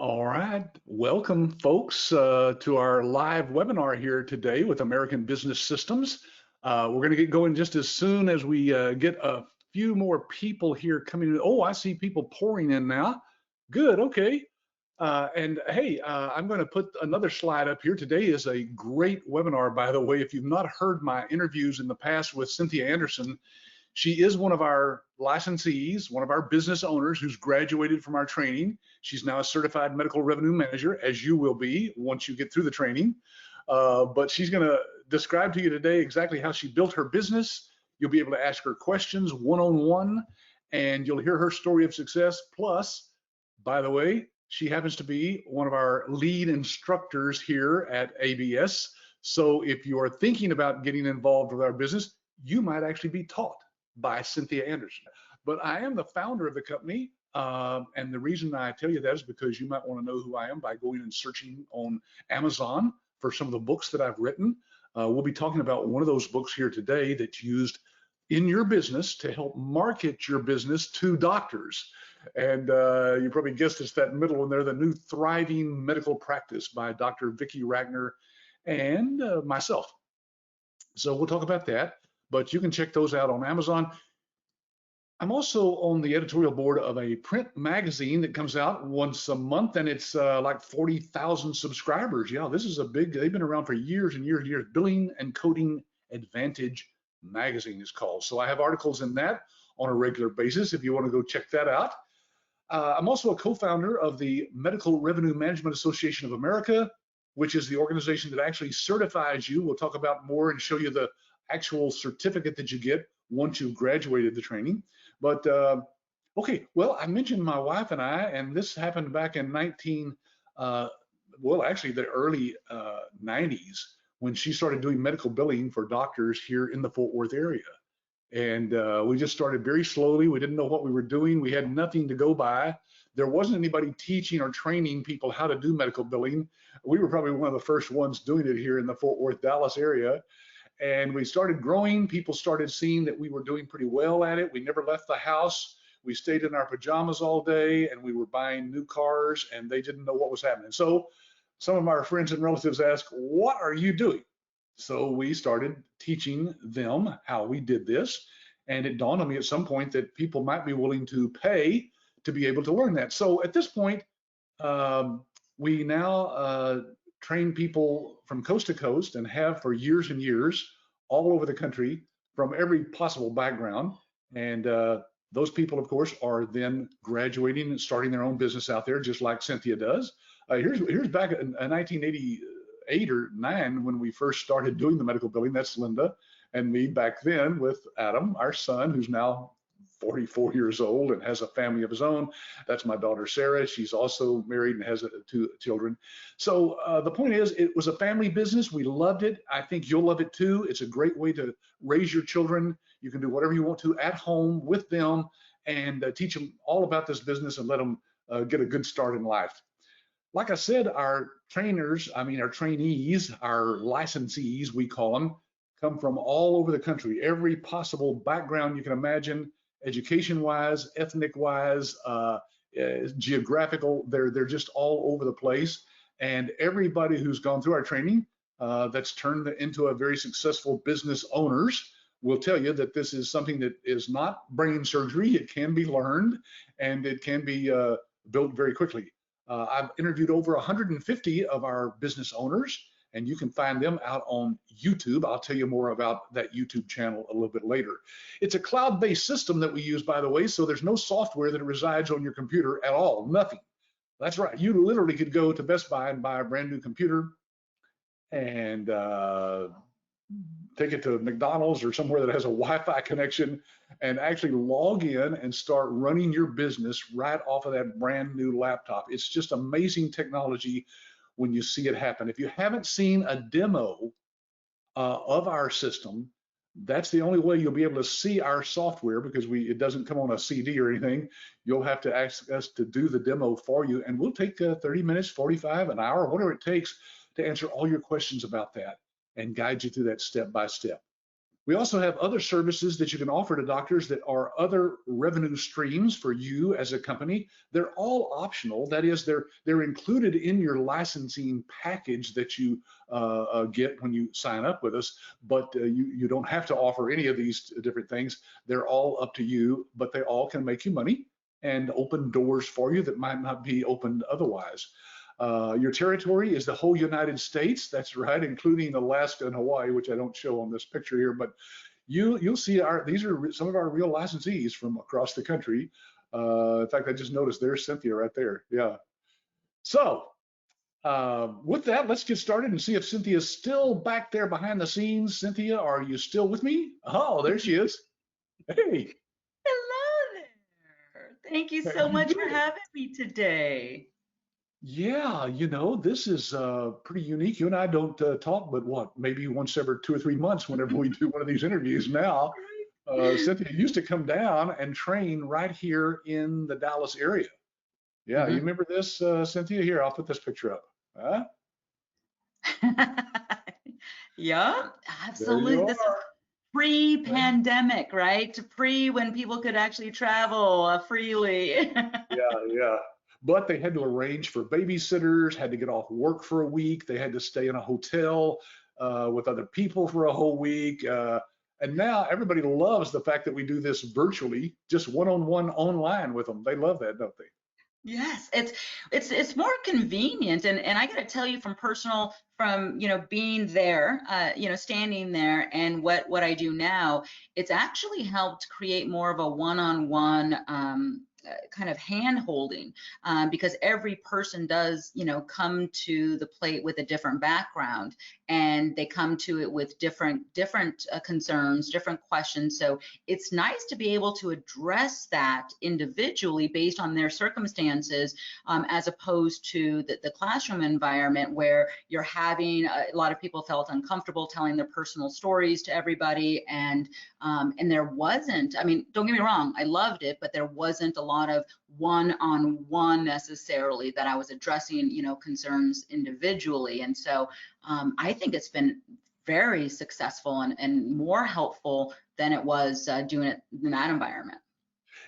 All right. Welcome, folks, to our live webinar here today with American Business Systems. We're going to get going just as soon as we get a few more people here coming in. Oh, I see people pouring in now. Good. Okay. And hey, I'm going to put another slide up here. Today is a great webinar, by the way. If you've not heard my interviews in the past with Cynthia Anderson, she is one of our licensees, one of our business owners who's graduated from our training. She's now a certified medical revenue manager, as you will be once you get through the training. But she's going to describe to you today exactly how she built her business. You'll be able to ask her questions one-on-one, and you'll hear her story of success. Plus, by the way, she happens to be one of our lead instructors here at ABS. So if you're thinking about getting involved with our business, you might actually be taught by Cynthia Anderson. But I am the founder of the company, and the reason I tell you that is because you might want to know who I am by going and searching on Amazon for some of the books that I've written. We'll be talking about one of those books here today that's used in your business to help market your business to doctors. And you probably guessed it's that middle one there, The New Thriving Medical Practice by Dr. Vicki Ragnar and myself. So we'll talk about that, but you can check those out on Amazon. I'm also on the editorial board of a print magazine that comes out once a month, and it's like 40,000 subscribers. Yeah, this is a big, they've been around for years and years and years. Billing and Coding Advantage magazine is called. So I have articles in that on a regular basis if you want to go check that out. I'm also a co-founder of the Medical Revenue Management Association of America, which is the organization that actually certifies you. We'll talk about more and show you the actual certificate that you get once you've graduated the training. But okay, well, I mentioned my wife and I, and this happened back in actually the early 90s when she started doing medical billing for doctors here in the Fort Worth area. And we just started very slowly. We didn't know what we were doing. We had nothing to go by. There wasn't anybody teaching or training people how to do medical billing. We were probably one of the first ones doing it here in the Fort Worth, Dallas area. And we started growing. People started seeing that we were doing pretty well at it. We never left the house. We stayed in our pajamas all day, and we were buying new cars, and they didn't know what was happening. So some of our friends and relatives asked, "What are you doing?" So we started teaching them how we did this. And it dawned on me at some point that people might be willing to pay to be able to learn that. So at this point, we now train people from coast to coast and have for years and years all over the country from every possible background. And those people, of course, are then graduating and starting their own business out there, just like Cynthia does. Here's back in 1988 or 9 when we first started doing the medical billing. That's Linda and me back then with Adam, our son, who's now 44 years old and has a family of his own. That's my daughter, Sarah. She's also married and has 2 children. So the point is, it was a family business. We loved it. I think you'll love it too. It's a great way to raise your children. You can do whatever you want to at home with them and teach them all about this business and let them get a good start in life. Like I said, our trainees, our licensees, we call them, come from all over the country, every possible background you can imagine, education-wise, ethnic-wise, geographical. They're just all over the place. And everybody who's gone through our training that's turned into a very successful business owners will tell you that this is something that is not brain surgery. It can be learned, and it can be built very quickly. I've interviewed over 150 of our business owners, and you can find them out on YouTube. I'll tell you more about that YouTube channel a little bit later. It's a cloud-based system that we use, by the way, so there's no software that resides on your computer at all, nothing. That's right, you literally could go to Best Buy and buy a brand new computer and take it to McDonald's or somewhere that has a Wi-Fi connection and actually log in and start running your business right off of that brand new laptop. It's just amazing technology when you see it happen. If you haven't seen a demo of our system, that's the only way you'll be able to see our software, because it doesn't come on a CD or anything. You'll have to ask us to do the demo for you, and we'll take 30 minutes, 45, an hour, whatever it takes to answer all your questions about that and guide you through that step by step. We also have other services that you can offer to doctors that are other revenue streams for you as a company. They're all optional. That is, they're included in your licensing package that you get when you sign up with us. But you don't have to offer any of these different things. They're all up to you, but they all can make you money and open doors for you that might not be opened otherwise. Your territory is the whole United States. That's right, including Alaska and Hawaii, which I don't show on this picture here. But you'll see these are some of our real licensees from across the country. In fact, I just noticed there's Cynthia right there. Yeah. So with that, let's get started and see if Cynthia's still back there behind the scenes. Cynthia, are you still with me? Oh, there she is. Hey, Hello there. Thank you how so you much for doing? having me today. Yeah, this is pretty unique. You and I don't talk, but what, maybe once every 2 or 3 months whenever we do one of these interviews now. Cynthia used to come down and train right here in the Dallas area. Yeah, you Mhm. remember this, Cynthia? Here, I'll put this picture up. Huh? Yeah, There you absolutely. This is are. pre-pandemic, right? To pre when people could actually travel freely. Yeah, yeah. But they had to arrange for babysitters, had to get off work for a week. They had to stay in a hotel with other people for a whole week. And now everybody loves the fact that we do this virtually, just one-on-one online with them. They love that, don't they? Yes, it's more convenient, and I got to tell you from personal, from being there, standing there, and what I do now, it's actually helped create more of a one-on-one kind of hand holding, because every person does come to the plate with a different background, and they come to it with different concerns, different questions. So it's nice to be able to address that individually based on their circumstances, as opposed to the classroom environment where you're having a lot of people felt uncomfortable telling their personal stories to everybody, and there wasn't, I mean, don't get me wrong, I loved it, but there wasn't a lot of one-on-one necessarily that I was addressing, concerns individually. And so I think it's been very successful and more helpful than it was doing it in that environment.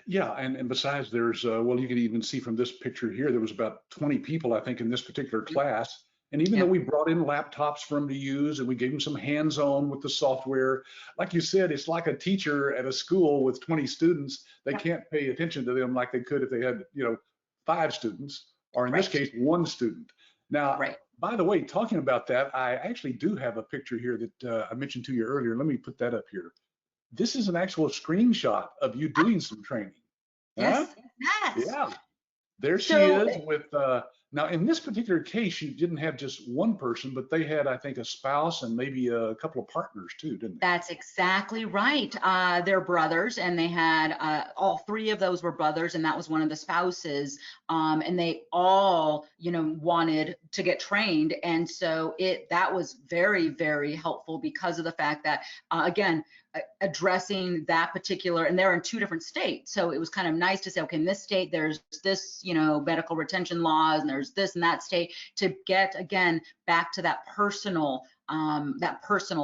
Yeah, and besides, there's well, you can even see from this picture here, there was about 20 people, I think, in this particular Mhm. class. And even though Yeah, we brought in laptops for them to use and we gave them some hands-on with the software, like you said, it's like a teacher at a school with 20 students. They yeah, can't pay attention to them like they could if they had, 5 students, or in this right, case, one student. Now, right. by the way, talking about that, I actually do have a picture here that I mentioned to you earlier. Let me put that up here. This is an actual screenshot of you doing some training. Huh? Yes, yes. Yeah, there she So is with, now in this particular case, you didn't have just one person, but they had, I think, a spouse and maybe a couple of partners too, didn't they? that's exactly right. They're brothers, and they had all three of those were brothers, and that was one of the spouses. And they all, wanted to get trained, and so that was very, very helpful because of the fact that, again, addressing that particular, and they're in two different states, so it was kind of nice to say, okay, in this state there's this, medical retention laws, and there's this in that state, to get again back to that personal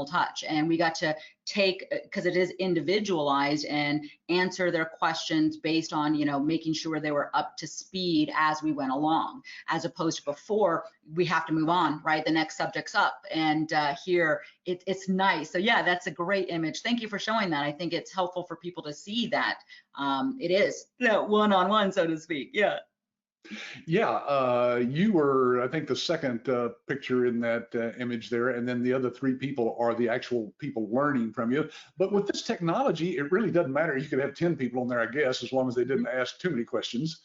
touch. And we got to take, because it is individualized, and answer their questions based on, making sure they were up to speed as we went along, as opposed to before, we have to move on, right? The next subject's up. And here it's nice. So yeah, that's a great image. Thank you for showing that. I think it's helpful for people to see that it is one-on-one, so to speak. Yeah. Yeah, you were, I think, the second picture in that image there, and then the other three people are the actual people learning from you. But with this technology, it really doesn't matter. You could have 10 people in there, I guess, as long as they didn't ask too many questions.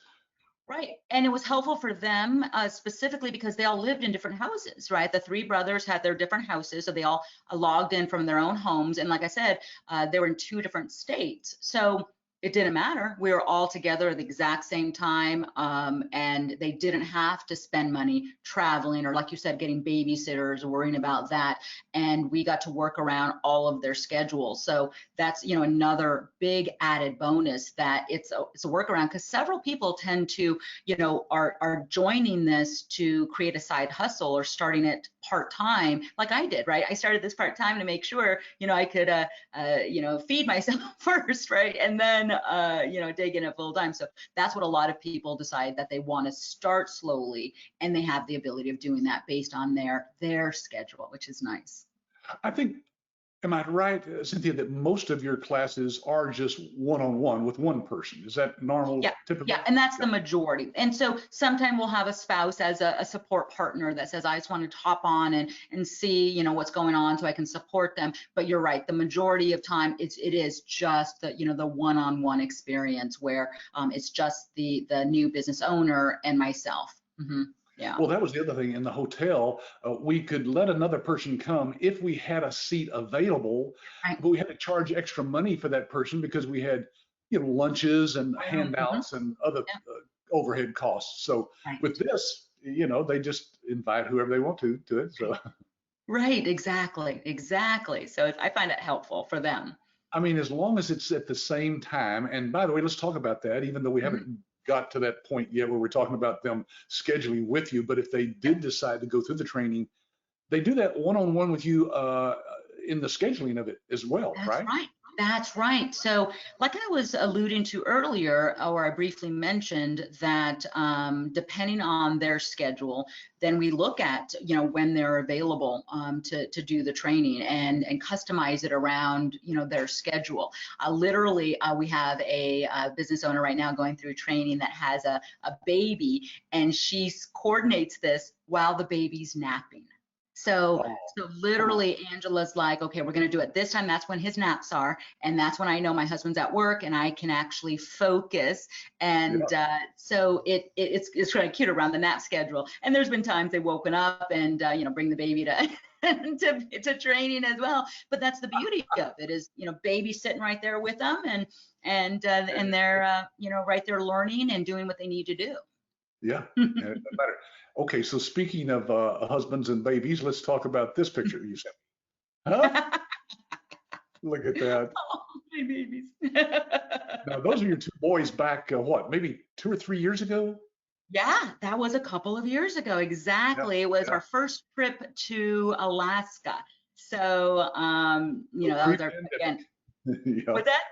Right. And it was helpful for them, specifically because they all lived in different houses, right? The three brothers had their different houses, so they all logged in from their own homes. And like I said, they were in two different states. So It didn't matter. We were all together at the exact same time, and they didn't have to spend money traveling or, like you said, getting babysitters, worrying about that. And we got to work around all of their schedules. So that's, another big added bonus, that it's a workaround, because several people tend to, are joining this to create a side hustle or starting it part-time, like I did, right? I started this part-time to make sure, I could, feed myself first, right? And then, dig in it full time. So that's what a lot of people decide, that they want to start slowly, and they have the ability of doing that based on their schedule, which is nice. I think, am I right, Cynthia, that most of your classes are just one-on-one with one person? Is that normal, Yeah, typical? yeah, and that's the Yeah. majority. And so sometime we'll have a spouse as a support partner that says, I just want to hop on and see, what's going on, so I can support them. But you're right, the majority of time it is just the one-on-one experience, where it's just the new business owner and myself. Yeah. Well, that was the other thing. In the hotel, we could let another person come if we had a seat available, Right. but we had to charge extra money for that person because we had, lunches and Mhm. handouts and other Yeah. overhead costs. So Right. with this, they just invite whoever they want to it. So, Right. Exactly. So I find it helpful for them. I mean, as long as it's at the same time, and by the way, let's talk about that, even though we Mhm. haven't got to that point yet where we're talking about them scheduling with you, but if they did decide to go through the training, they do that one-on-one with you in the scheduling of it as well, That's right? right. That's right. So, like I was alluding to earlier, or I briefly mentioned, that depending on their schedule, then we look at, when they're available, to do the training, and customize it around, their schedule. Literally, we have a business owner right now going through training that has a baby, and she coordinates this while the baby's napping. So, Oh, so come on. literally, Angela's like, okay, we're going to do it this time. That's when his naps are. And that's when I know my husband's at work and I can actually focus. Yeah. And so it's kind of cute around the nap schedule. And there's been times they've woken up and, bring the baby to, to training as well. But that's the beauty of it, is, baby sitting right there with them, and they're, right there learning and doing what they need to do. Yeah. And it doesn't matter. Okay, so speaking of husbands and babies, let's talk about this picture you sent me. Huh? Look at that. Oh, my babies. Now, those are your two boys back, what, maybe 2 or 3 years ago? Yeah, that was a couple of years ago. Yeah. Exactly. It was Yeah. our first trip to Alaska. So, So that was our, pre-pandemic. again, Yeah. with that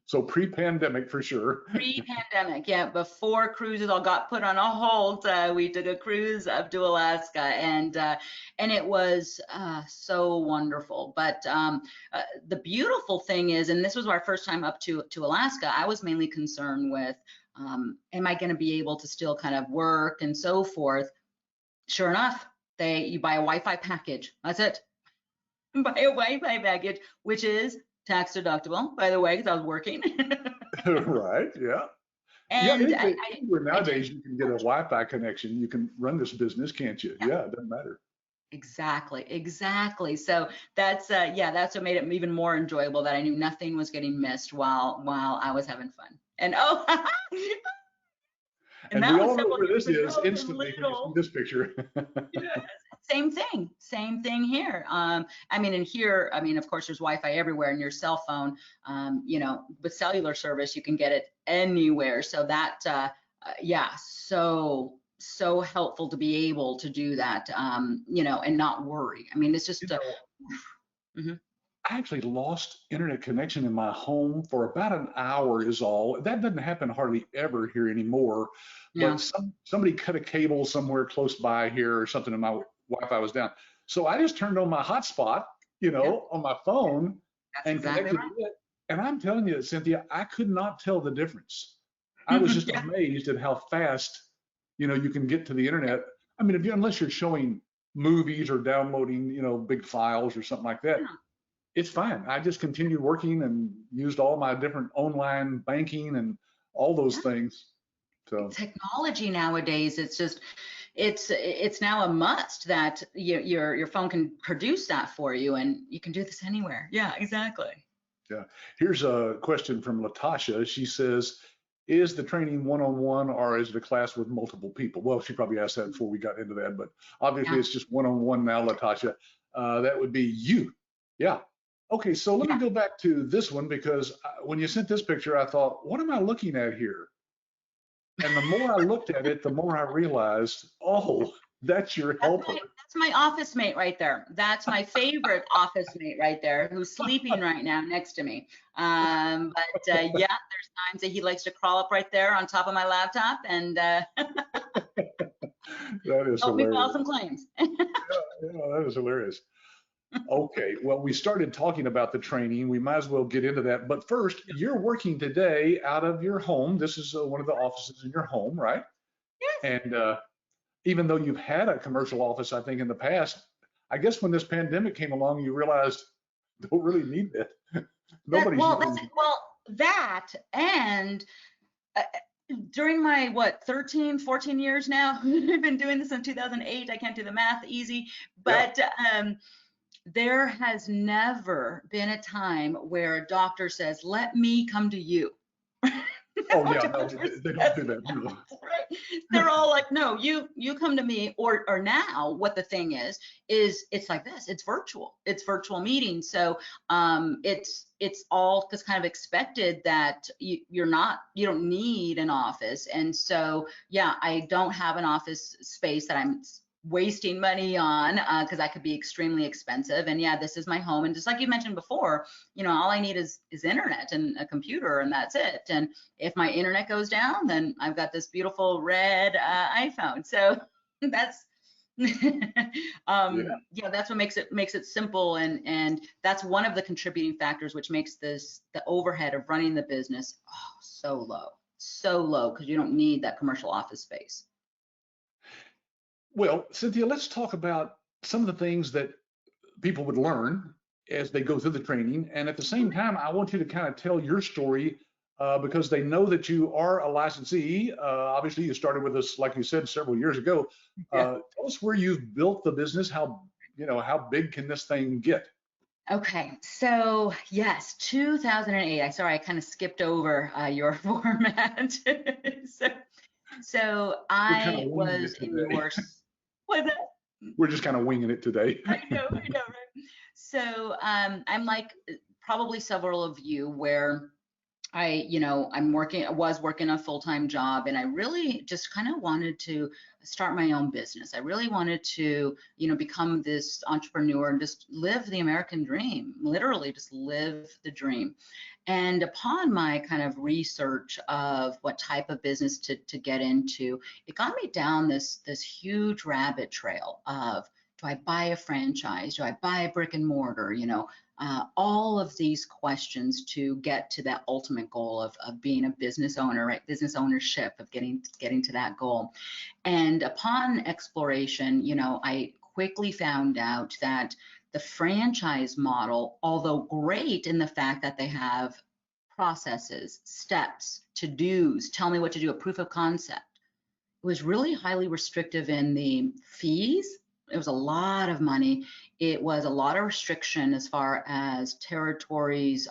So pre-pandemic for sure. pre-pandemic, yeah, before cruises all got put on a hold, we took a cruise up to Alaska, and it was so wonderful. But the beautiful thing is, and this was our first time up to Alaska, I was mainly concerned with, am I going to be able to still kind of work and so forth? Sure enough, you buy a Wi-Fi package. That's it. Buy a Wi-Fi package, which is tax deductible, by the way, because I was working. Right. Yeah. Yeah. And Anywhere I did. nowadays, you can get a Wi-Fi connection. You can run this business, can't you? Yeah, Yeah. It doesn't matter. exactly. So that's what made it even more enjoyable, that I knew nothing was getting missed while I was having fun. And and And that we was all know several where years this is ago, and instantly when you see little. this picture. Yes. Same thing here. I mean, and here, I mean, of course, there's Wi-Fi everywhere, and your cell phone, with cellular service, you can get it anywhere. So that, yeah, so helpful to be able to do that, and not worry. I mean, it's You just, know, mhm. I actually lost internet connection in my home for about an hour is all. That doesn't happen hardly ever here anymore. But No, somebody cut a cable somewhere close by here or something, and my Wi-Fi was down. So I just turned on my hotspot, yeah, on my phone that's and exactly connected right. to it. And I'm telling you, Cynthia, I could not tell the difference. I was just Yeah, amazed at how fast, you can get to the internet. I mean, unless you're showing movies or downloading, big files or something like that, yeah, it's fine. I just continued working and used all my different online banking and all those yeah. things. So, Technology nowadays, it's now a must that your phone can produce that for you, and you can do this anywhere. Yeah, exactly. Yeah. Here's a question from Latasha. She says, is the training one-on-one or is it a class with multiple people? Well, she probably asked that before we got into that, but obviously Yeah, it's just one-on-one now, Latasha. That would be you. Yeah. Okay, so let me yeah. go back to this one because when you sent this picture, I thought, what am I looking at here? And the more I looked at it, the more I realized, oh, that's your helper. That's my office mate right there. That's my favorite office mate right there, who's sleeping right now next to me. Yeah, there's times that he likes to crawl up right there on top of my laptop and That is help me file hilarious. some claims. Yeah, that is hilarious. Okay, well, we started talking about the training. We might as well get into that. But first, you're working today out of your home. This is one of the offices in your home, right? Yes. And even though you've had a commercial office, I think in the past, I guess when this pandemic came along, you realized don't really need that. That Nobody's well, that's using. well that and uh, during my what 13, 14 years now, I've been doing this in 2008. I can't do the math easy, Yeah. but there has never been a time where a doctor says, "Let me come to you." Oh No yeah, no, doctor they don't says do that. that, No. right? They're all like, "No, you come to me." Or now, what the thing is it's like this. It's virtual. It's virtual meetings. So it's all just kind of expected that you don't need an office. And so yeah, I don't have an office space that I'm wasting money on because that could be extremely expensive. And yeah, this is my home. And just like you mentioned before, all I need is internet and a computer, and that's it. And if my internet goes down, then I've got this beautiful red iPhone. So that's Yeah. yeah, that's what makes it simple, and that's one of the contributing factors which makes the overhead of running the business so low because you don't need that commercial office space. Well, Cynthia, let's talk about some of the things that people would learn as they go through the training. And at the same time, I want you to kind of tell your story because they know that you are a licensee. Obviously, you started with us, like you said, several years ago. Yeah. Tell us where you've built the business. How big can this thing get? Okay, so yes, 2008. Sorry, I kind of skipped over your format. so, so We're kind I of winging was it in today. was that? We're just kind of winging it today. I know, right? So I'm like probably several of you where I was working a full-time job, and I really just kind of wanted to start my own business. I really wanted to, become this entrepreneur and just live the American dream, literally just live the dream. And upon my kind of research of what type of business to get into, it got me down this huge rabbit trail of, do I buy a franchise? Do I buy a brick and mortar? All of these questions to get to that ultimate goal of being a business owner, right? Business ownership, of getting to that goal. And upon exploration, I quickly found out that the franchise model, although great in the fact that they have processes, steps, to-dos, tell me what to do, a proof of concept, it was really highly restrictive in the fees. It was a lot of money. It was a lot of restriction as far as territories,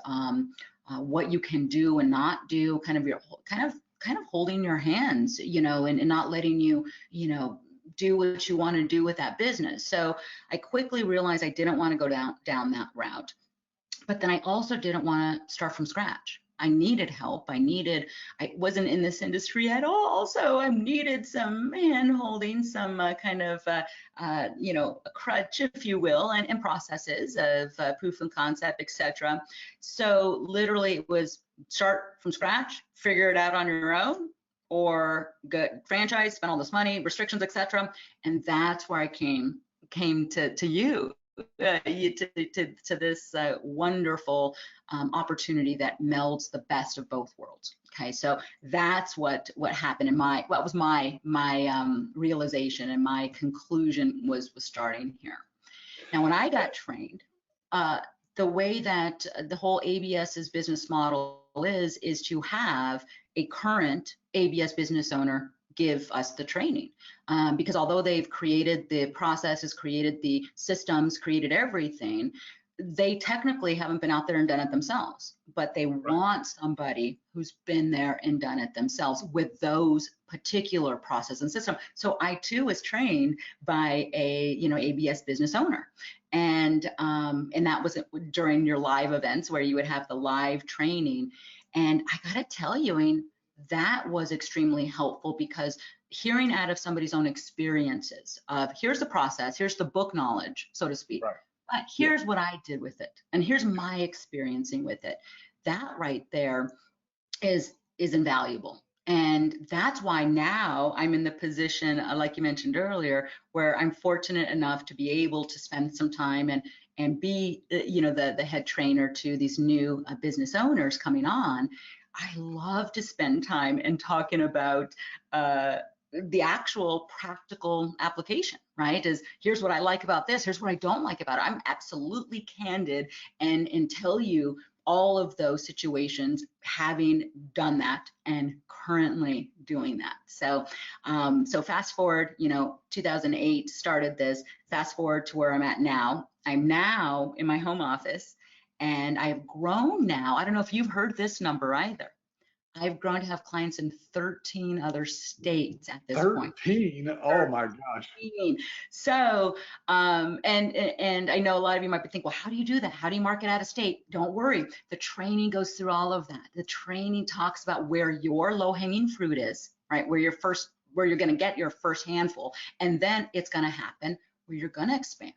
what you can do and not do, kind of holding your hands, and not letting you, do what you want to do with that business. So I quickly realized I didn't want to go down that route. But then I also didn't want to start from scratch. I needed help. I wasn't in this industry at all. So I needed some hand holding, some kind of, a crutch, if you will, and processes of proof of concept, etc. So literally it was start from scratch, figure it out on your own, or get franchise, spend all this money, restrictions, etc. And that's where I came to you to this wonderful opportunity that melds the best of both worlds. Okay, so that's what happened in what was my realization, and my conclusion was starting here. Now, when I got trained, the way that the whole ABS's business model is to have a current ABS business owner give us the training, because although they've created the processes, created the systems, created everything, they technically haven't been out there and done it themselves, but they Right. want somebody who's been there and done it themselves with those particular process and system. So I too was trained by a, ABS business owner, and that was during your live events where you would have the live training. And I gotta tell you, that was extremely helpful because hearing out of somebody's own experiences of here's the process, here's the book knowledge, so to speak, Right. but Yeah. here's what I did with it, and here's my experiencing with it. That right there is invaluable. And that's why now I'm in the position, like you mentioned earlier, where I'm fortunate enough to be able to spend some time and be, the head trainer to these new business owners coming on. I love to spend time and talking about the actual practical application, right? Is here's what I like about this, here's what I don't like about it. I'm absolutely candid and tell you all of those situations, having done that and currently doing that. So, so fast forward, 2008 started this. Fast forward to where I'm at now. I'm now in my home office, and I've grown now. I don't know if you've heard this number either. I've grown to have clients in 13 other states at this point. 13. Oh my gosh. 13. So, and I know a lot of you might be thinking, well, how do you do that? How do you market out of state? Don't worry. The training goes through all of that. The training talks about where your low-hanging fruit is, right? Where you're going to get your first handful, and then it's going to happen where you're going to expand.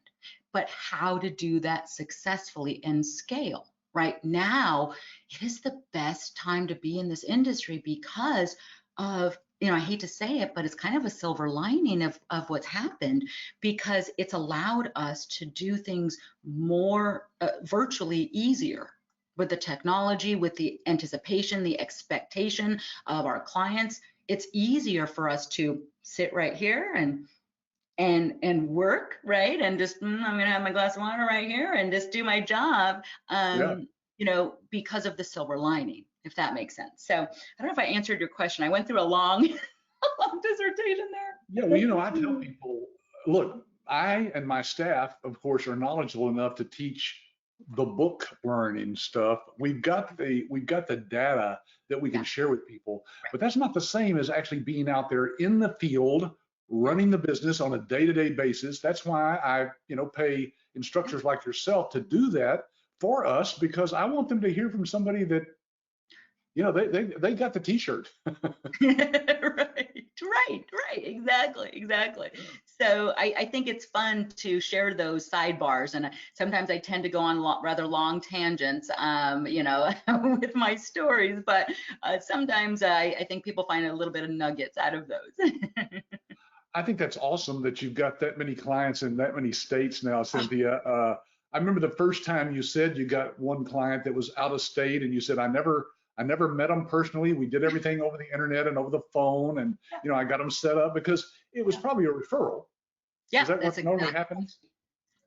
But how to do that successfully and scale. Right now, it is the best time to be in this industry because of, I hate to say it, but it's kind of a silver lining of what's happened, because it's allowed us to do things more virtually easier with the technology, with the anticipation, the expectation of our clients. It's easier for us to sit right here and work, right? And just, I'm gonna have my glass of water right here and just do my job, Yeah. because of the silver lining, if that makes sense. So I don't know if I answered your question. I went through a long, long dissertation Yeah. Well, there. I tell people, look, I and my staff, of course, are knowledgeable enough to teach the book learning stuff. We've got the data that we can Yeah, share with people, but that's not the same as actually being out there in the field, running the business on a day-to-day basis. That's why I, pay instructors like yourself to do that for us, because I want them to hear from somebody that, they got the t-shirt. right, exactly. So I think it's fun to share those sidebars, and sometimes I tend to go on rather long tangents, with my stories, but sometimes I think people find a little bit of nuggets out of those. I think that's awesome that you've got that many clients in that many states now, Cynthia. I remember the first time you said you got one client that was out of state, and you said, I never met them personally. We did everything over the internet and over the phone, and I got them set up because it was probably a referral. Is Yeah, that what normally happens?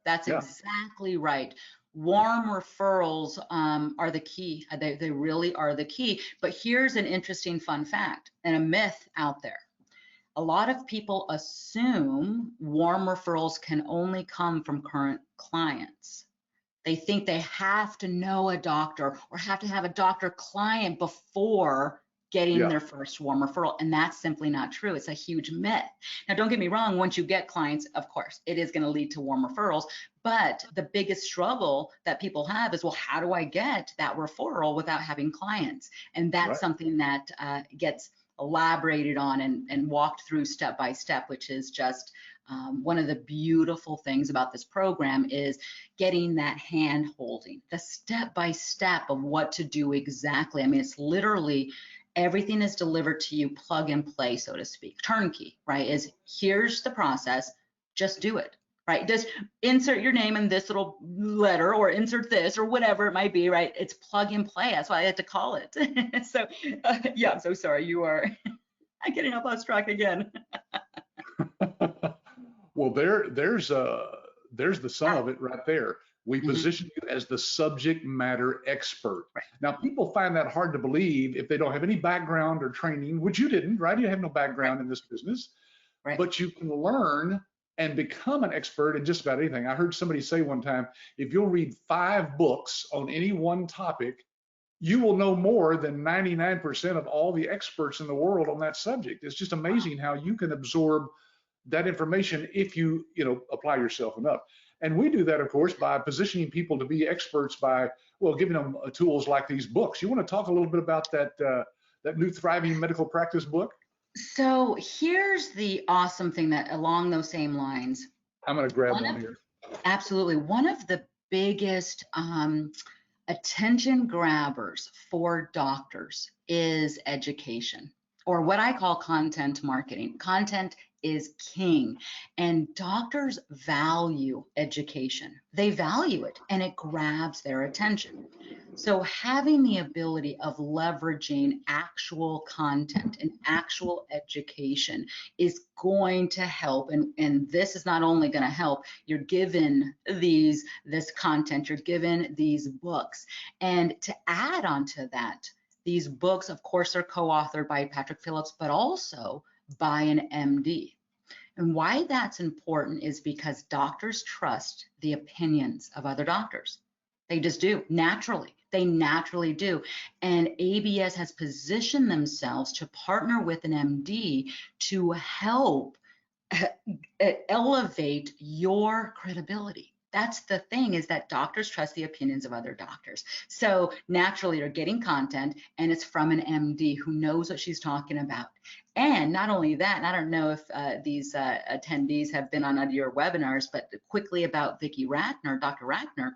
that's Yeah. exactly right. Warm referrals are the key. They really are the key. But here's an interesting fun fact and a myth out there. A lot of people assume warm referrals can only come from current clients. They think they have to know a doctor or have to have a doctor client before getting Yeah. their first warm referral. And that's simply not true. It's a huge myth. Now, don't get me wrong, once you get clients, of course, it is going to lead to warm referrals. But the biggest struggle that people have is, well, how do I get that referral without having clients? And that's Right. something that gets elaborated on and walked through step by step, which is just one of the beautiful things about this program is getting that hand holding, the step by step of what to do exactly. I mean, it's literally everything is delivered to you, plug and play, so to speak. Turnkey, right? Is here's the process, just do it. Right, just insert your name in this little letter or insert this or whatever it might be, right? It's plug and play. That's why I had to call it. So yeah, I'm so sorry. You are I'm getting up on track again. Well, there's the sum of it right there. We Mhm. position you as the subject matter expert. Right, Now, people find that hard to believe if they don't have any background or training, which you didn't, right? You have no right, background in this business, right. but you can learn and become an expert in just about anything. I heard somebody say one time, if you'll read 5 books on any one topic, you will know more than 99% of all the experts in the world on that subject. It's just amazing how you can absorb that information if you apply yourself enough. And we do that, of course, by positioning people to be experts by, well, giving them tools like these books. You want to talk a little bit about that new Thriving Medical Practice book? So here's the awesome thing that along those same lines, I'm going to grab one one of, here. absolutely, one of the biggest attention grabbers for doctors is education, or what I call content marketing. Content is king, and doctors value education. They value it, and it grabs their attention. So having the ability of leveraging actual content and actual education is going to help. And this is not only going to help, you're given this content, you're given these books. And to add on to that, these books, of course, are co-authored by Patrick Phillips, but also by an MD. And why that's important is because doctors trust the opinions of other doctors. They just do, naturally. They naturally do. And ABS has positioned themselves to partner with an MD to help elevate your credibility. That's the thing, is that doctors trust the opinions of other doctors. So naturally, you're getting content, and it's from an MD who knows what she's talking about. And not only that, and I don't know if these attendees have been on your webinars, but quickly about Vicki Ratner, Dr. Ratner,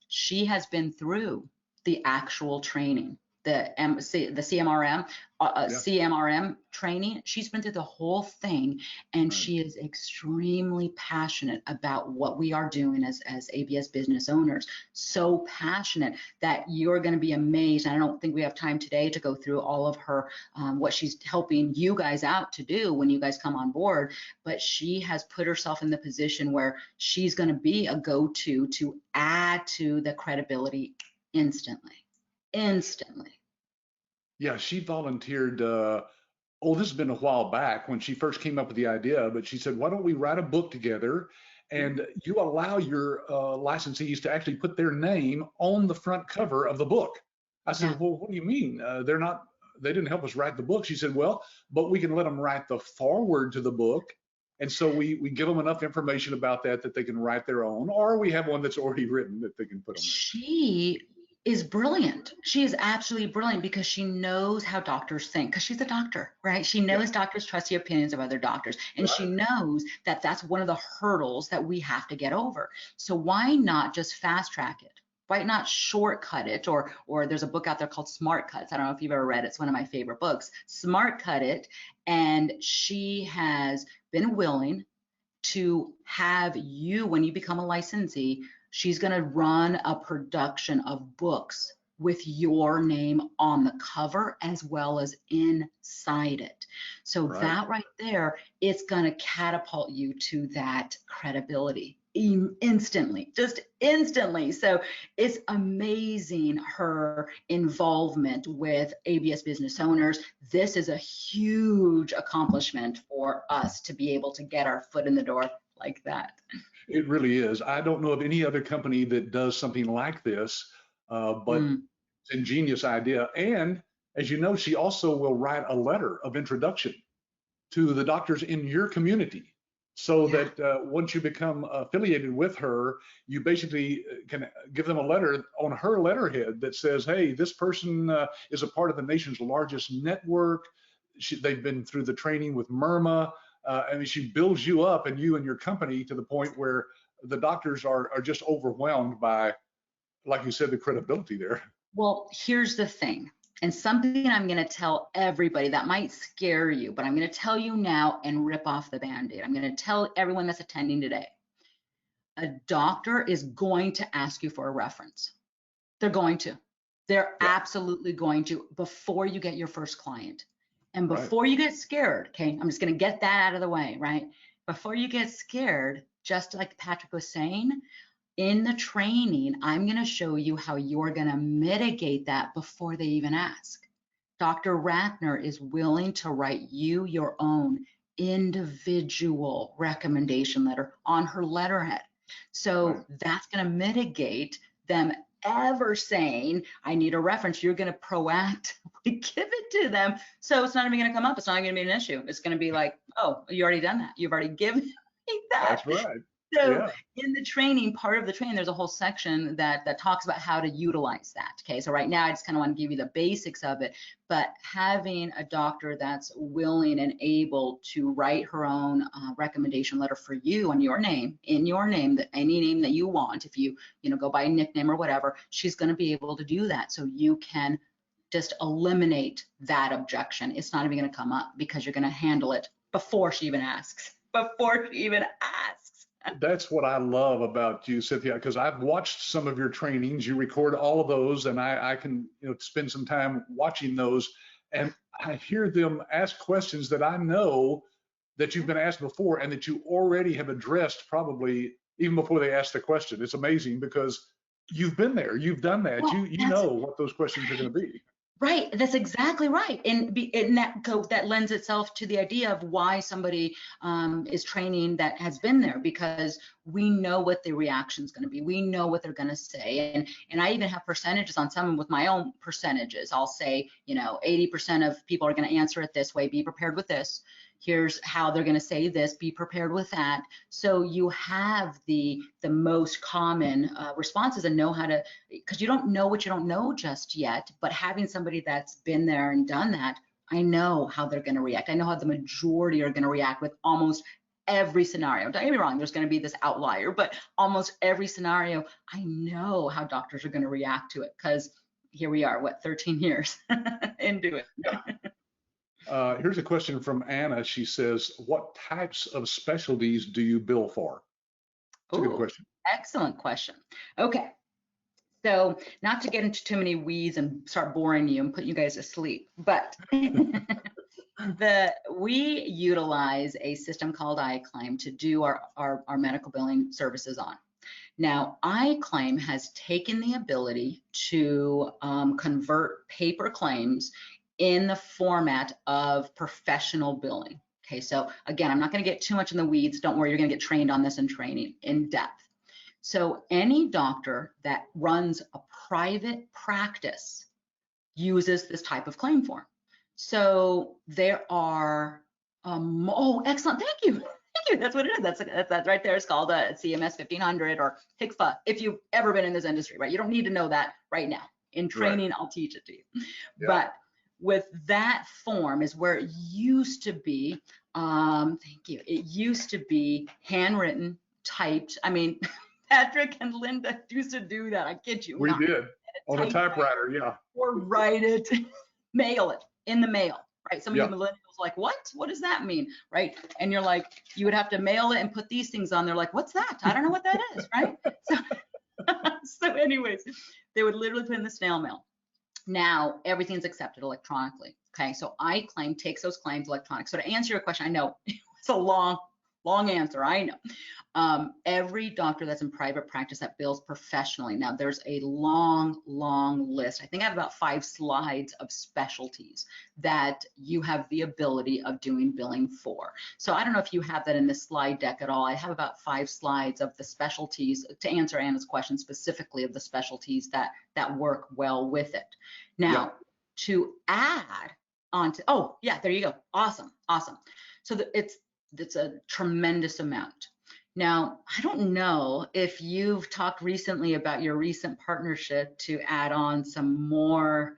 she has been through the actual training, the CMRM, CMRM training. She's been through the whole thing, and she is extremely passionate about what we are doing as ABS business owners. So passionate that you're going to be amazed. And I don't think we have time today to go through all of her, what she's helping you guys out to do when you guys come on board, but she has put herself in the position where she's going to be a go-to to add to the credibility instantly. Yeah, she volunteered. This has been a while back when she first came up with the idea, but she said, why don't we write a book together and you allow your licensees to actually put their name on the front cover of the book. I said, well, what do you mean? They didn't help us write the book. She said, well, but we can let them write the foreword to the book. And so we give them enough information about that they can write their own, or we have one that's already written that they can put on there. She is brilliant. She is absolutely brilliant because she knows how doctors think, because she's a doctor, right? She knows doctors trust the opinions of other doctors, and she knows that that's one of the hurdles that we have to get over. So why not just fast track it? Why not shortcut it? Or there's a book out there called Smart Cuts. I don't know if you've ever read it. It's one of my favorite books. Smart Cut it. And she has been willing to have you, when you become a licensee, she's going to run a production of books with your name on the cover as well as inside it. So that right there, it's going to catapult you to that credibility instantly, just instantly. So it's amazing, her involvement with ABS business owners. This is a huge accomplishment for us to be able to get our foot in the door like that. It really is. I don't know of any other company that does something like this, but it's an ingenious idea. And as you know, she also will write a letter of introduction to the doctors in your community, so that once you become affiliated with her, you basically can give them a letter on her letterhead that says, hey, this person is a part of the nation's largest network. They've been through the training with MIRMA. I mean, she builds you up and you and your company to the point where the doctors are just overwhelmed by, like you said, the credibility there. Well, here's the thing, and something I'm going to tell everybody that might scare you, but I'm going to tell you now and rip off the Band-Aid. I'm going to tell everyone that's attending today. A doctor is going to ask you for a reference. They're going to. They're absolutely going to, before you get your first client. And before you get scared, okay, I'm just going to get that out of the way, right? Before you get scared, just like Patrick was saying, in the training, I'm going to show you how you're going to mitigate that before they even ask. Dr. Ratner is willing to write you your own individual recommendation letter on her letterhead. So Right. that's going to mitigate them ever saying, I need a reference. You're going to proactively give it to them. So it's not even going to come up. It's not going to be an issue. It's going to be like, oh, you already done that. You've already given me that. That's right. So Yeah. in the training, part of the training, there's a whole section that talks about how to utilize that. Okay, so right now I just kind of want to give you the basics of it, but having a doctor that's willing and able to write her own recommendation letter for you on your name, in your name, that any name that you want, if you go by a nickname or whatever, she's going to be able to do that. So you can just eliminate that objection. It's not even going to come up because you're going to handle it before she even asks. Before she even asks. That's what I love about you, Cynthia, because I've watched some of your trainings. You record all of those, and I can spend some time watching those, and I hear them ask questions that I know that you've been asked before and that you already have addressed probably even before they ask the question. It's amazing because you've been there, you've done that, Well, you know what those questions are going to be. Right, that's exactly right, and that lends itself to the idea of why somebody is training that has been there, because we know what the reaction is going to be. We know what they're going to say, and I even have percentages on some with my own percentages. I'll say, 80% of people are going to answer it this way. Be prepared with this. Here's how they're going to say this. Be prepared with that. So you have the most common responses and know how to, because you don't know what you don't know just yet, but having somebody that's been there and done that, I know how they're going to react. I know how the majority are going to react with almost every scenario. Don't get me wrong, there's going to be this outlier, but almost every scenario, I know how doctors are going to react to it, because here we are, 13 years into it. Yeah. Here's a question from Anna. She says, what types of specialties do you bill for? That's a good question. Excellent question. Okay. So not to get into too many weeds and start boring you and put you guys to sleep, but we utilize a system called iClaim to do our medical billing services on. Now, iClaim has taken the ability to convert paper claims in the format of professional billing. Okay, so again, I'm not going to get too much in the weeds. Don't worry, you're going to get trained on this in training in depth. So any doctor that runs a private practice uses this type of claim form. So there are, oh, excellent, thank you. Thank you. That's what it is. That's right there. It's called a CMS 1500 or HCFA. If you've ever been in this industry, right? You don't need to know that right now. In training, right. I'll teach it to you. Yeah. But with that form is where it used to be. Thank you. It used to be handwritten, typed. I mean, Patrick and Linda used to do that. I kid you. We did on a typewriter, yeah. Or write it, mail it in the mail. Right, some of you millennials like, what does that mean, right? And you're like, you would have to mail it and put these things on. They're like, what's that? I don't know what that is, right? So anyways, they would literally put in the snail mail. Now everything's accepted electronically. Okay, so iClaim takes those claims electronic. So to answer your question, I know it's a long answer, I know. Every doctor that's in private practice that bills professionally, now there's a long list. I think I have about 5 slides of specialties that you have the ability of doing billing for. So I don't know if you have that in this slide deck at all. I have about 5 slides of the specialties to answer Anna's question specifically of the specialties that work well with it. Now, to add on to, oh yeah, there you go. Awesome. So it's a tremendous amount. Now, I don't know if you've talked recently about your recent partnership to add on some more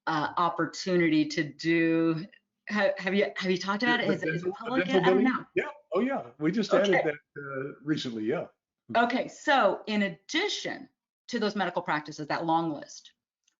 opportunity to do. Have you talked about it? Is it public yet? I don't know. Yeah. Oh yeah. We just added that recently. Yeah. Okay. So in addition to those medical practices, that long list,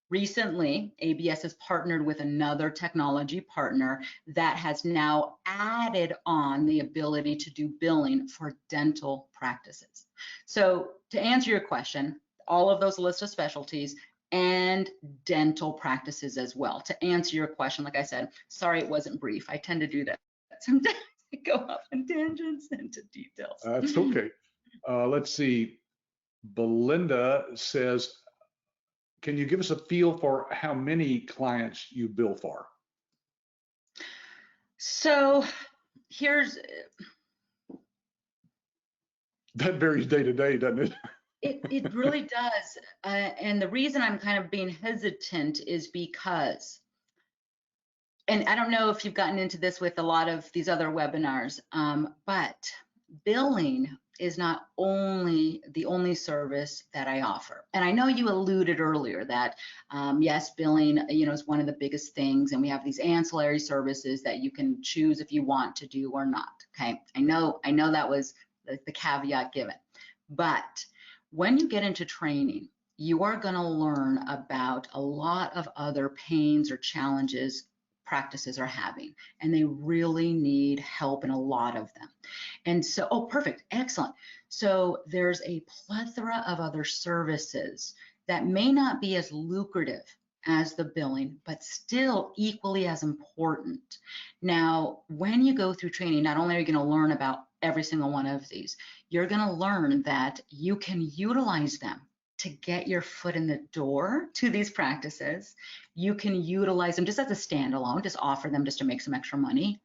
recently, ABS has partnered with another technology partner that has now added on the ability to do billing for dental practices. So to answer your question, all of those list of specialties and dental practices as well. To answer your question, like I said, sorry it wasn't brief. I tend to do that. Sometimes I go off on tangents into details. That's okay. Let's see. Belinda says, can you give us a feel for how many clients you bill for? So here's That varies day to day, doesn't it? it really does. And the reason I'm kind of being hesitant is because, and I don't know if you've gotten into this with a lot of these other webinars, but billing is not only the only service that I offer. And I know you alluded earlier that yes, billing, is one of the biggest things, and we have these ancillary services that you can choose if you want to do or not. Okay, I know that was the caveat given, but when you get into training, you are going to learn about a lot of other pains or challenges practices are having, and they really need help in a lot of them. And so, oh, perfect, excellent. So there's a plethora of other services that may not be as lucrative as the billing, but still equally as important. Now, when you go through training, not only are you going to learn about every single one of these, you're going to learn that you can utilize them to get your foot in the door to these practices. You can utilize them just as a standalone, just offer them just to make some extra money,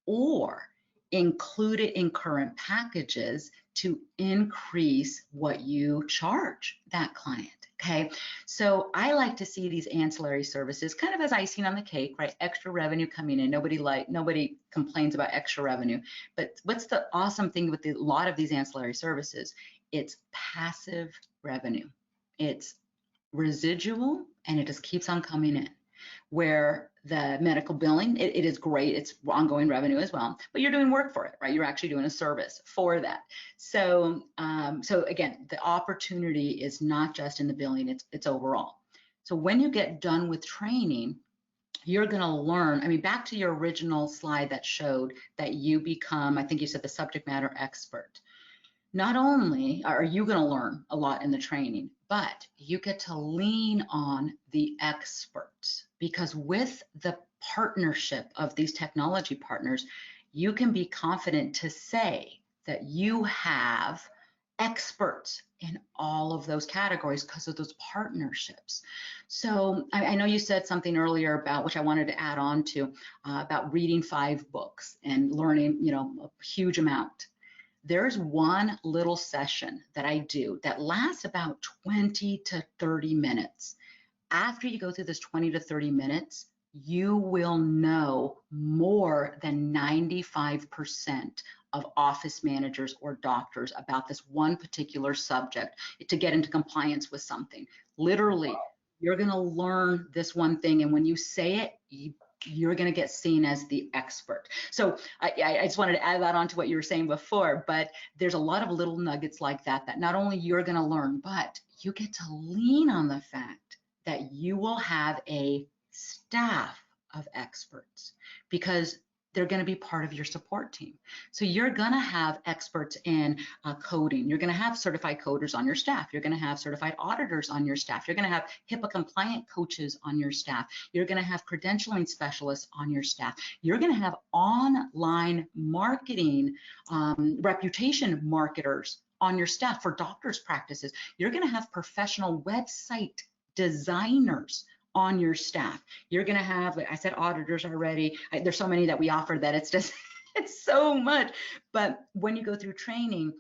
or include it in current packages to increase what you charge that client. Okay, so I like to see these ancillary services kind of as icing on the cake, right? Extra revenue coming in. Nobody complains about extra revenue. But what's the awesome thing with a lot of these ancillary services? It's passive revenue. It's residual, and it just keeps on coming in. Where the medical billing, it is great, it's ongoing revenue as well, but you're doing work for it, right? You're actually doing a service for that. So, so again, the opportunity is not just in the billing, it's overall. So when you get done with training, you're going to learn. I mean, back to your original slide that showed that you become, I think you said, the subject matter expert. Not only are you going to learn a lot in the training, but you get to lean on the experts, because with the partnership of these technology partners, you can be confident to say that you have experts in all of those categories because of those partnerships. So I know you said something earlier about, which I wanted to add on to, about reading 5 books and learning, a huge amount. There's one little session that I do that lasts about 20 to 30 minutes. After you go through this 20 to 30 minutes, you will know more than 95% of office managers or doctors about this one particular subject to get into compliance with something. Literally, you're going to learn this one thing, and when you say it, you're going to get seen as the expert. So I just wanted to add that on to what you were saying before, but there's a lot of little nuggets like that not only you're going to learn, but you get to lean on the fact that you will have a staff of experts, because they're going to be part of your support team. So you're going to have experts in coding. You're going to have certified coders on your staff. You're going to have certified auditors on your staff. You're going to have HIPAA compliant coaches on your staff. You're going to have credentialing specialists on your staff. You're going to have online marketing, reputation marketers on your staff for doctors' practices. You're going to have professional website designers on your staff. You're going to have, like I said, auditors already. There's so many that we offer that it's just, it's so much. But when you go through training,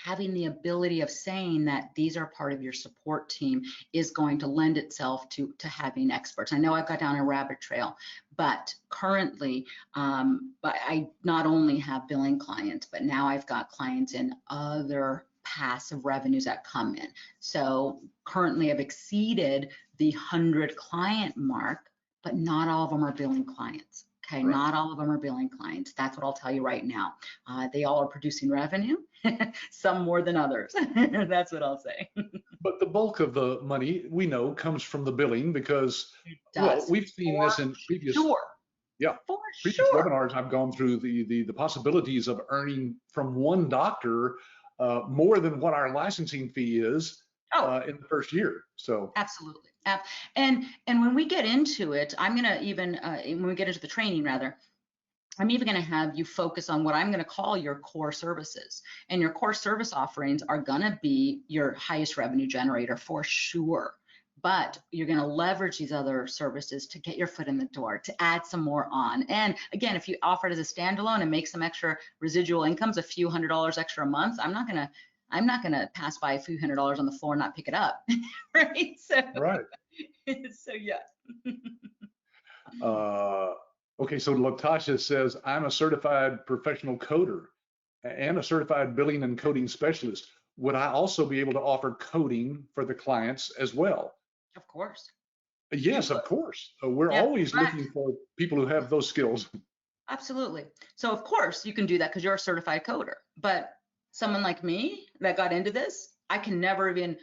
having the ability of saying that these are part of your support team is going to lend itself to having experts. I know I've got down a rabbit trail, but currently, I not only have billing clients, but now I've got clients in other passive revenues that come in. So currently I've exceeded the 100 client mark, but not all of them are billing clients. Okay, right. Not all of them are billing clients. That's what I'll tell you right now. They all are producing revenue, some more than others. That's what I'll say. But the bulk of the money, we know, comes from the billing, because, well, we've seen this in previous, previous webinars. I've gone through the possibilities of earning from one doctor more than what our licensing fee is in the first year. So absolutely. And when we get into it, I'm going to even, when we get into the training rather, I'm even going to have you focus on what I'm going to call your core services. And your core service offerings are going to be your highest revenue generator for sure. but you're going to leverage these other services to get your foot in the door, to add some more on. And again, if you offer it as a standalone and make some extra residual incomes, a few $100s extra a month, I'm not gonna pass by a few $100s on the floor and not pick it up, right? So, Right. so yeah. Okay, so Latasha says, I'm a certified professional coder and a certified billing and coding specialist. Would I also be able to offer coding for the clients as well? Of course. You Yes, would. of course. We're Yeah, always correct. looking for people who have those skills. Absolutely. So of course you can do that because you're a certified coder. But someone like me that got into this, I can never even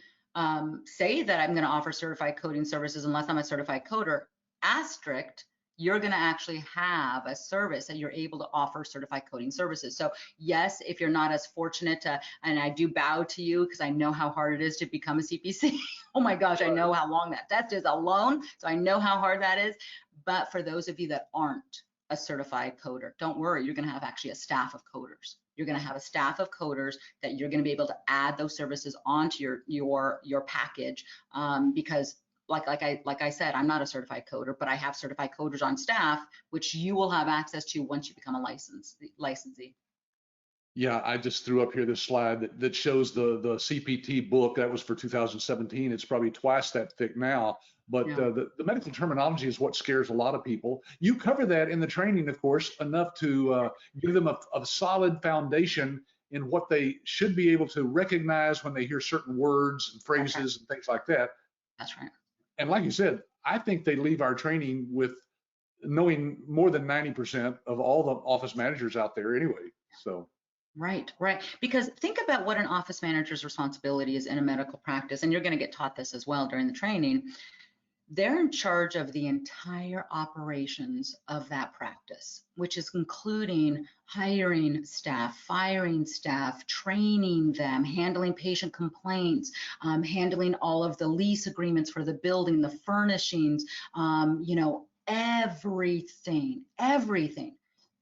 say that I'm going to offer certified coding services unless I'm a certified coder. Asterisk, you're going to actually have a service that you're able to offer certified coding services. So yes, if you're not as fortunate to, and I do bow to you because I know how hard it is to become a CPC. Oh my gosh, I know how long that test is alone. So I know how hard that is. But for those of you that aren't a certified coder, don't worry, you're going to have actually a staff of coders. You're going to have a staff of coders that you're going to be able to add those services onto your package, because like I said, I'm not a certified coder, but I have certified coders on staff, which you will have access to once you become a licensee. Yeah, I just threw up here this slide that shows the CPT book. That was for 2017. It's probably twice that thick now. But Yeah. the medical terminology is what scares a lot of people. You cover that in the training, of course, enough to give them a solid foundation in what they should be able to recognize when they hear certain words and That's right. phrases and things like that. That's right. And like you said, I think they leave our training with knowing more than 90% of all the office managers out there anyway. So. Right, right. Because think about what an office manager's responsibility is in a medical practice, and you're going to get taught this as well during the training. They're in charge of the entire operations of that practice, which is including hiring staff, firing staff, training them, handling patient complaints, handling all of the lease agreements for the building, the furnishings, everything.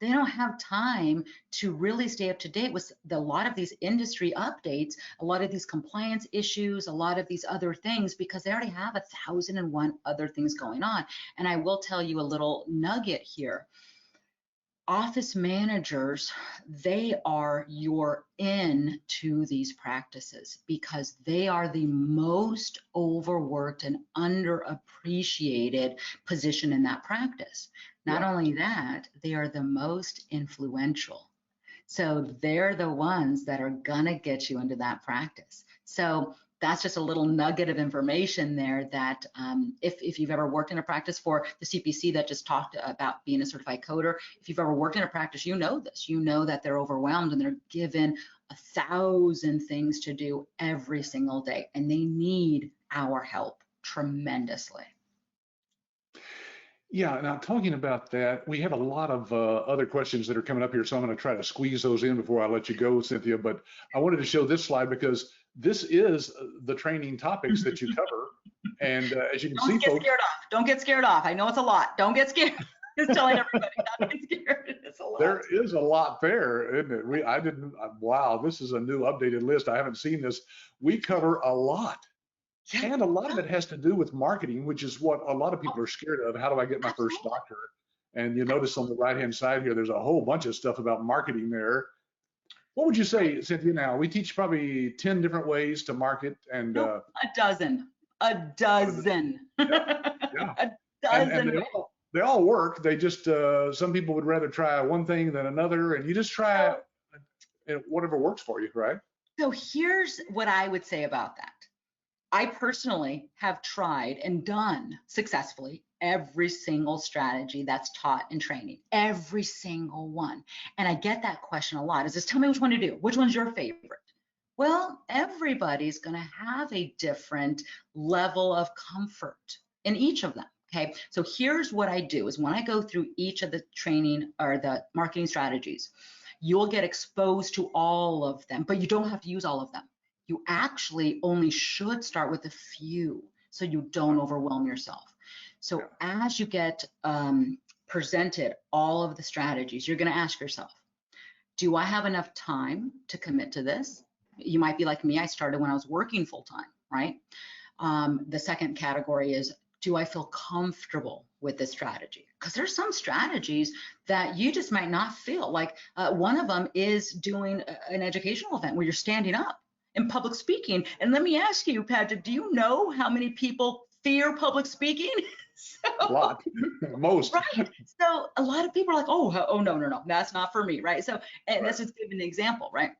They don't have time to really stay up to date with a lot of these industry updates, a lot of these compliance issues, a lot of these other things, because they already have 1,001 other things going on. And I will tell you a little nugget here. Office managers, they are your in to these practices because they are the most overworked and underappreciated position in that practice. Not Yeah. only that, they are the most influential. So they're the ones that are gonna get you into that practice. So that's just a little nugget of information there that if you've ever worked in a practice, for the CPC that just talked about being a certified coder, if you've ever worked in a practice, you know this. You know that they're overwhelmed and they're given 1,000 things to do every single day, and they need our help tremendously. Yeah, now talking about that, we have a lot of other questions that are coming up here, so I'm going to try to squeeze those in before I let you go, Cynthia. But I wanted to show this slide because this is the training topics that you cover. And as you can Don't see, get folks, scared off. Don't get scared off. I know it's a lot. Don't get scared. Just telling everybody not to get scared. It's a lot. there is a lot there, isn't it? I didn't, wow, this is a new updated list. I haven't seen this. We cover a lot. Yeah. And a lot of it has to do with marketing, which is what a lot of people are scared of. How do I get my first Absolutely. doctor? And you notice on the right-hand side here, there's a whole bunch of stuff about marketing there. What would you say, Cynthia, now? We teach probably 10 different ways to market and Nope, a dozen. A dozen. yeah, yeah. A And dozen. they all work. They just some people would rather try one thing than another, and you just try whatever works for you, right? So here's what I would say about that. I personally have tried and done successfully every single strategy that's taught in training, every single one. And I get that question a lot, is just tell me which one to do. Which one's your favorite? Well, everybody's going to have a different level of comfort in each of them. Okay, so here's what I do is when I go through each of the training or the marketing strategies, you'll get exposed to all of them, but you don't have to use all of them. You actually only should start with a few so you don't overwhelm yourself. So as you get presented all of the strategies, you're going to ask yourself, do I have enough time to commit to this? You might be like me, I started when I was working full time, right? The second category is, do I feel comfortable with this strategy? Because there's some strategies that you just might not feel like. One of them is doing an educational event where you're standing up in public speaking. And let me ask you, Patrick, do you know how many people fear public speaking? A lot, most. Right. So a lot of people are like, oh, no, that's not for me, right? So, and Right. let's just give an example, right?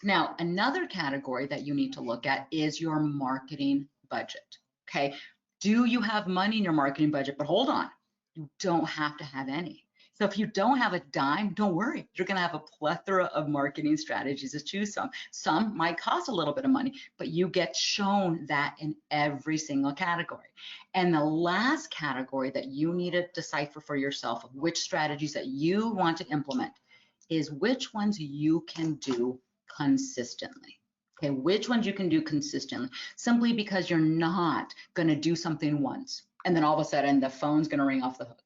Now, another category that you need to look at is your marketing budget. Okay. Do you have money in your marketing budget? But hold on, you don't have to have any. So if you don't have a dime, don't worry. You're going to have a plethora of marketing strategies to choose from. Some might cost a little bit of money, but you get shown that in every single category. And the last category that you need to decipher for yourself of which strategies that you want to implement is which ones you can do consistently. Okay, which ones you can do consistently, simply because you're not going to do something once and then all of a sudden the phone's going to ring off the hook.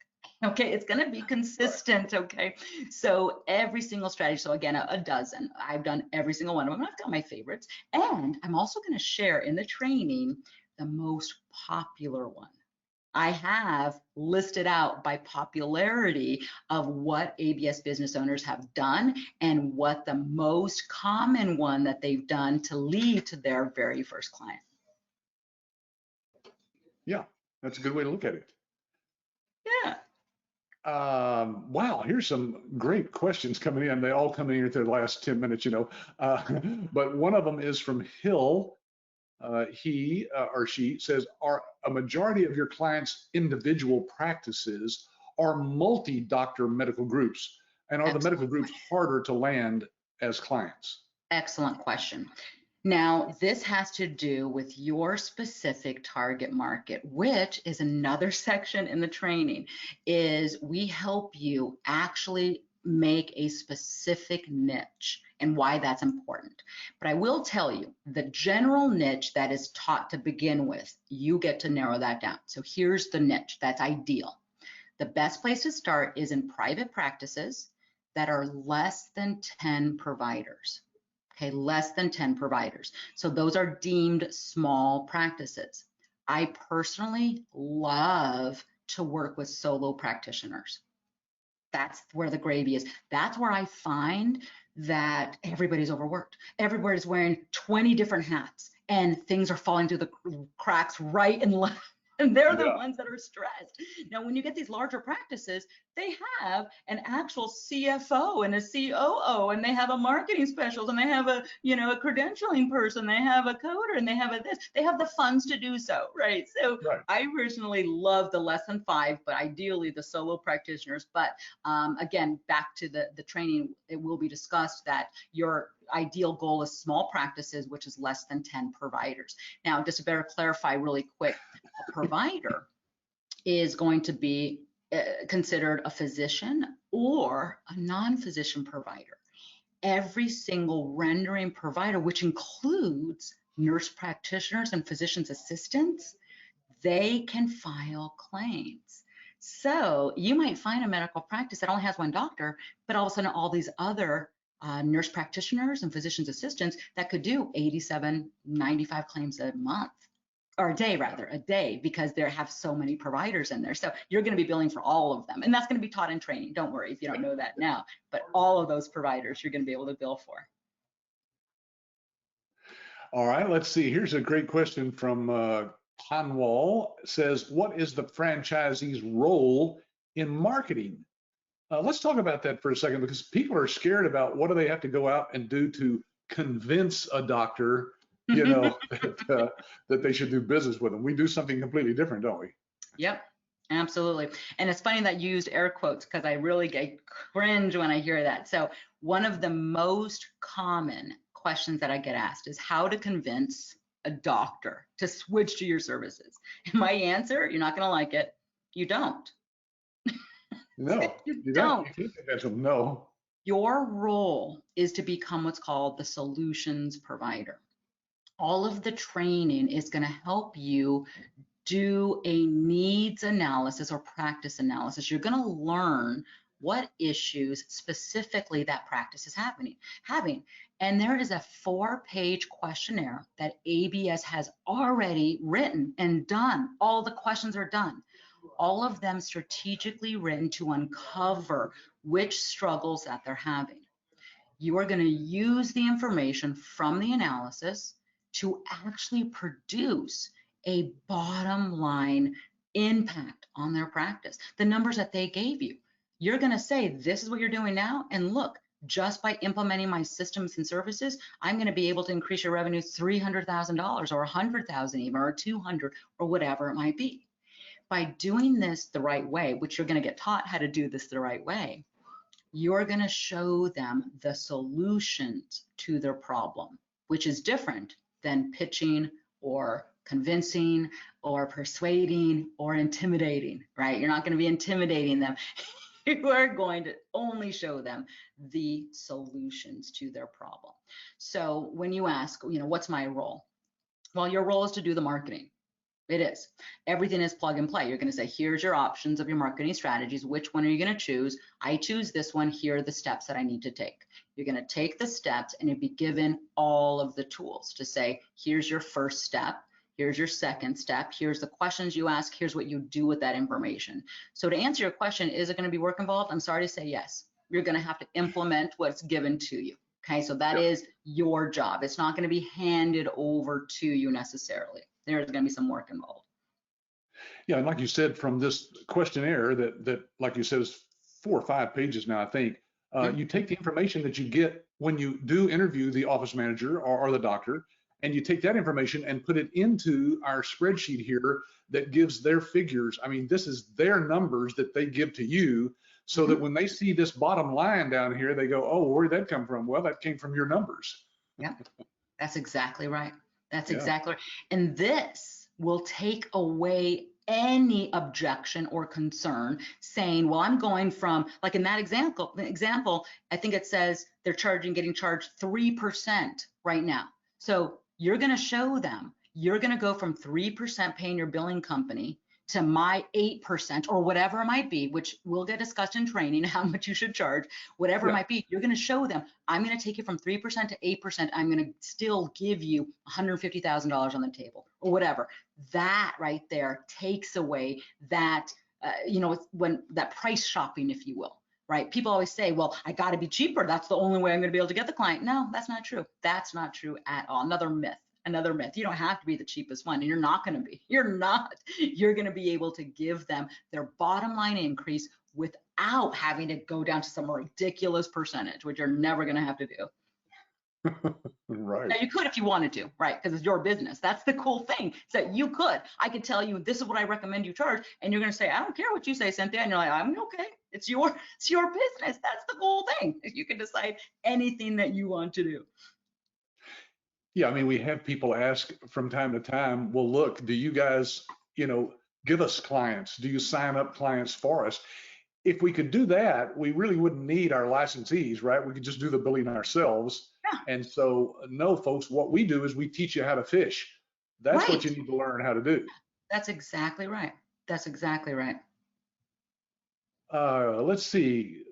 Okay, it's going to be consistent. Okay, so every single strategy, so again, a dozen, I've done every single one of them. I've got my favorites, and I'm also going to share in the training the most popular one. I have listed out by popularity of what ABS business owners have done and what the most common one that they've done to lead to their very first client. Yeah, that's a good way to look at it. Yeah. Wow, here's some great questions coming in. They all come in here at the last 10 minutes, but one of them is from Hill. He or she says, are a majority of your clients' individual practices or multi-doctor medical groups? And are the medical groups harder to land as clients? Excellent question. Now, this has to do with your specific target market, which is another section in the training, is we help you actually make a specific niche and why that's important. But I will tell you, the general niche that is taught to begin with, you get to narrow that down. So here's the niche that's ideal. The best place to start is in private practices that are less than 10 providers. Okay, less than 10 providers. So those are deemed small practices. I personally love to work with solo practitioners. That's where the gravy is. That's where I find that everybody's overworked. Everybody's wearing 20 different hats and things are falling through the cracks right and left. And they're the ones that are stressed. Now, when you get these larger practices, they have an actual CFO and a COO, and they have a marketing specialist, and they have a credentialing person, they have a coder, and they have this. They have the funds to do so, right? So I originally loved the less than 5, but ideally the solo practitioners. But again, back to the training, it will be discussed that your ideal goal is small practices, which is less than 10 providers. Now, just to better clarify really quick, a provider is going to be considered a physician or a non-physician provider. Every single rendering provider, which includes nurse practitioners and physician's assistants, they can file claims. So you might find a medical practice that only has one doctor, but all of a sudden all these other nurse practitioners and physician's assistants that could do 87, 95 claims a month, or a day, because they have so many providers in there. So you're going to be billing for all of them. And that's going to be taught in training. Don't worry if you don't know that now, but all of those providers you're going to be able to bill for. All right, let's see. Here's a great question from Hanwal. Says, what is the franchisee's role in marketing? Let's talk about that for a second, because people are scared about what do they have to go out and do to convince a doctor, that they should do business with them. We do something completely different, don't we? Yep, absolutely. And it's funny that you used air quotes, because I really get cringe when I hear that. So one of the most common questions that I get asked is how to convince a doctor to switch to your services. And my answer, you're not going to like it, you don't. No, you don't. You can't convince them, no. Your role is to become what's called the solutions provider. All of the training is going to help you do a needs analysis or practice analysis. You're going to learn what issues specifically that practice is having. And there is a 4-page questionnaire that ABS has already written and done. All the questions are done. All of them strategically written to uncover which struggles that they're having. You are going to use the information from the analysis to actually produce a bottom line impact on their practice. The numbers that they gave you, you're going to say, this is what you're doing now. And look, just by implementing my systems and services, I'm going to be able to increase your revenue $300,000 or $100,000 even, or 200, or whatever it might be. By doing this the right way, which you're going to get taught how to do this the right way, you're going to show them the solutions to their problem, which is different than pitching or convincing or persuading or intimidating, right? You're not going to be intimidating them. You are going to only show them the solutions to their problem. So when you ask, what's my role? Well, your role is to do the marketing. It is. Everything is plug and play. You're going to say, here's your options of your marketing strategies. Which one are you going to choose? I choose this one. Here are the steps that I need to take. You're going to take the steps and you'll be given all of the tools to say, here's your first step. Here's your second step. Here's the questions you ask. Here's what you do with that information. So to answer your question, is it going to be work involved? I'm sorry to say yes. You're going to have to implement what's given to you. Okay, so that is your job. It's not going to be handed over to you necessarily. There's going to be some work involved. Yeah, and like you said, from this questionnaire that like you said, is 4 or 5 pages now, I think, you take the information that you get when you do interview the office manager or the doctor, and you take that information and put it into our spreadsheet here that gives their figures. I mean, this is their numbers that they give to you, so that when they see this bottom line down here, they go, oh, where did that come from? Well, that came from your numbers. Yeah, that's exactly right. That's exactly right. And this will take away any objection or concern saying, well, I'm going from, like in that example, I think it says they're getting charged 3% right now. So you're going to show them, you're going to go from 3% paying your billing company to my 8% or whatever it might be, which will get discussed in training, how much you should charge, whatever it might be. You're going to show them, I'm going to take you from 3% to 8%. I'm going to still give you $150,000 on the table or whatever. That right there takes away that, when that price shopping, if you will, right? People always say, well, I got to be cheaper. That's the only way I'm going to be able to get the client. No, that's not true. That's not true at all. Another myth. You don't have to be the cheapest one, and you're not going to be. You're not. You're going to be able to give them their bottom line increase without having to go down to some ridiculous percentage, which you're never going to have to do. Right. Now, you could if you wanted to, right? Because it's your business. That's the cool thing. Is that you could. I could tell you, this is what I recommend you charge, and you're going to say, I don't care what you say, Cynthia, and you're like, I'm okay. It's your business. That's the cool thing. You can decide anything that you want to do. Yeah, I mean, we have people ask from time to time, well, look, do you guys, give us clients? Do you sign up clients for us? If we could do that, we really wouldn't need our licensees, right? We could just do the billing ourselves. Yeah. And so, no, folks, what we do is we teach you how to fish. That's what you need to learn how to do. That's exactly right. That's exactly right. Let's see.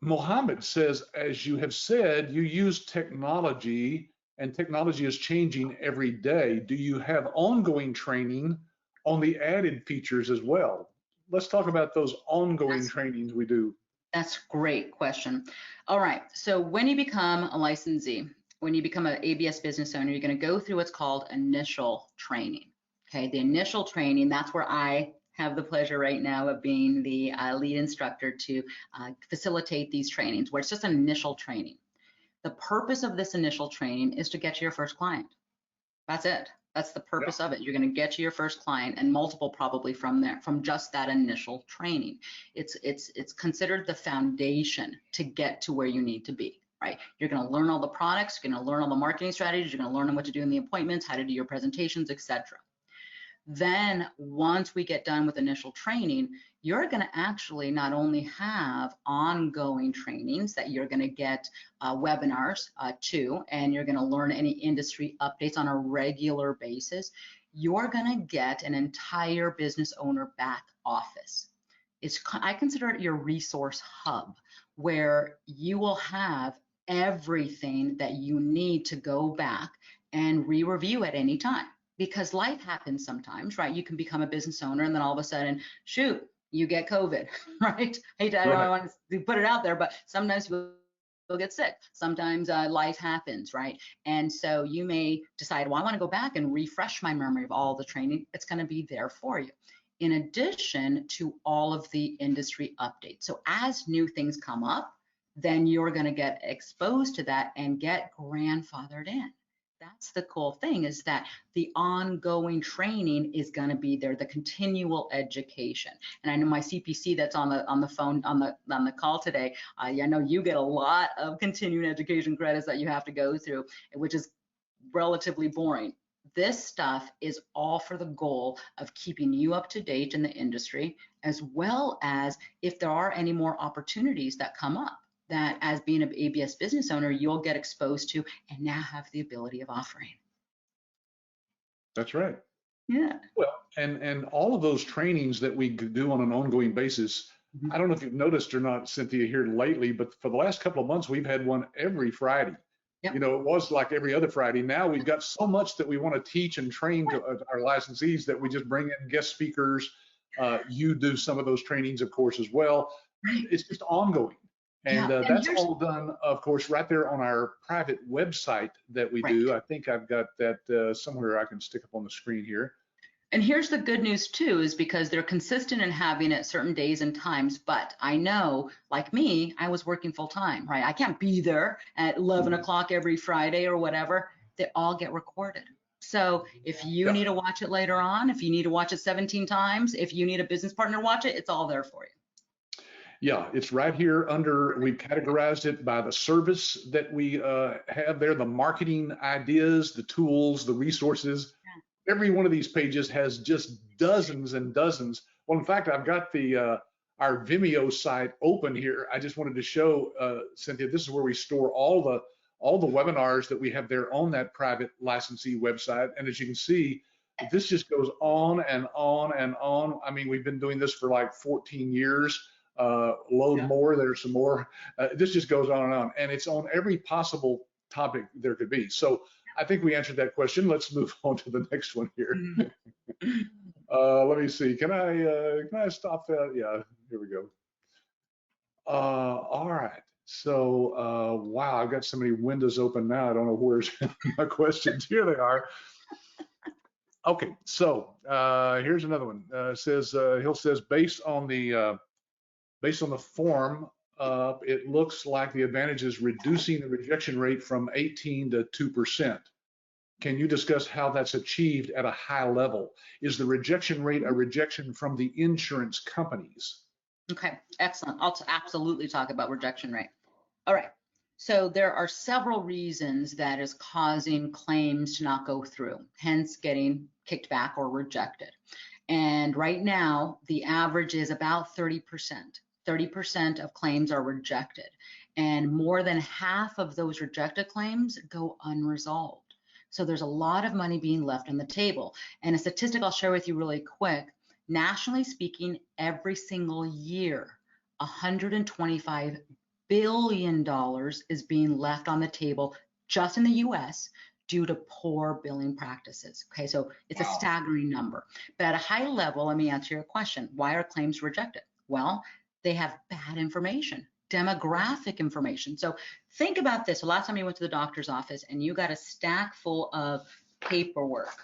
Mohammed says, as you have said, you use technology and technology is changing every day. Do you have ongoing training on the added features as well? Let's talk about those ongoing trainings we do. That's a great question. All right, so when you become a licensee, when you become an ABS business owner, you're going to go through what's called initial training. Okay, the initial training, that's where I have the pleasure right now of being the lead instructor to facilitate these trainings, where it's just an initial training. The purpose of this initial training is to get you your first client. That's it. That's the purpose of it. You're going to get you your first client, and multiple probably from there, from just that initial training. It's considered the foundation to get to where you need to be, right? You're going to learn all the products, you're going to learn all the marketing strategies, you're going to learn what to do in the appointments, how to do your presentations, etc. Then once we get done with initial training, you're going to actually not only have ongoing trainings that you're going to get webinars too, and you're going to learn any industry updates on a regular basis. You're going to get an entire business owner back office. I consider it your resource hub, where you will have everything that you need to go back and re-review at any time, because life happens sometimes, right? You can become a business owner and then all of a sudden, shoot, you get COVID, right? I don't Right. want to put it out there, but sometimes you'll get sick. Sometimes life happens, right? And so you may decide, well, I want to go back and refresh my memory of all the training. It's going to be there for you, in addition to all of the industry updates. So as new things come up, then you're going to get exposed to that and get grandfathered in. That's the cool thing, is that the ongoing training is going to be there, the continual education. And I know my CPC that's on the phone on the call today, I know you get a lot of continuing education credits that you have to go through, which is relatively boring. This stuff is all for the goal of keeping you up to date in the industry, as well as if there are any more opportunities that come up, that as being an ABS business owner, you'll get exposed to and now have the ability of offering. That's right. Yeah. Well, and all of those trainings that we do on an ongoing basis, I don't know if you've noticed or not, Cynthia, here lately, but for the last couple of months, we've had one every Friday. Yep. You know, it was like every other Friday. Now we've got so much that we want to teach and train to our licensees that we just bring in guest speakers. You do some of those trainings, of course, as well. Right. It's just ongoing. And Yeah. that's all done, of course, right there on our private website that we do. I think I've got that somewhere I can stick up on the screen here. And here's the good news too, is because they're consistent in having it certain days and times, but I know, like me, I was working full time, right? I can't be there at 11 o'clock every Friday or whatever. They all get recorded. So if you need to watch it later on, if you need to watch it 17 times, if you need a business partner to watch it, it's all there for you. Yeah, it's right here under, we've categorized it by the service that we have there, the marketing ideas, the tools, the resources. Every one of these pages has just dozens and dozens. Well, in fact, I've got our Vimeo site open here. I just wanted to show Cynthia, this is where we store all the webinars that we have there on that private licensee website. And as you can see, this just goes on and on and on. I mean, we've been doing this for like 14 years. Load more, there's some more. This just goes on, and it's on every possible topic there could be. So I think we answered that question. Let's move on to the next one here. Let me see. Can I stop that? Yeah, here we go. All right. So wow, I've got so many windows open now. I don't know where's my questions. Here they are. Okay, so here's another one. Hill says based on the form, it looks like the advantage is reducing the rejection rate from 18 to 2%. Can you discuss how that's achieved at a high level? Is the rejection rate a rejection from the insurance companies? Okay, excellent. I'll absolutely talk about rejection rate. All right, so there are several reasons that is causing claims to not go through, hence getting kicked back or rejected. And right now, the average is about 30%. 30% of claims are rejected, and more than half of those rejected claims go unresolved. So there's a lot of money being left on the table. And a statistic I'll share with you really quick, nationally speaking, every single year, $125 billion is being left on the table just in the US due to poor billing practices. Okay, so it's a staggering number. But at a high level, let me answer your question. Why are claims rejected? Well, they have bad information, demographic information. So think about this. The last time you went to the doctor's office and you got a stack full of paperwork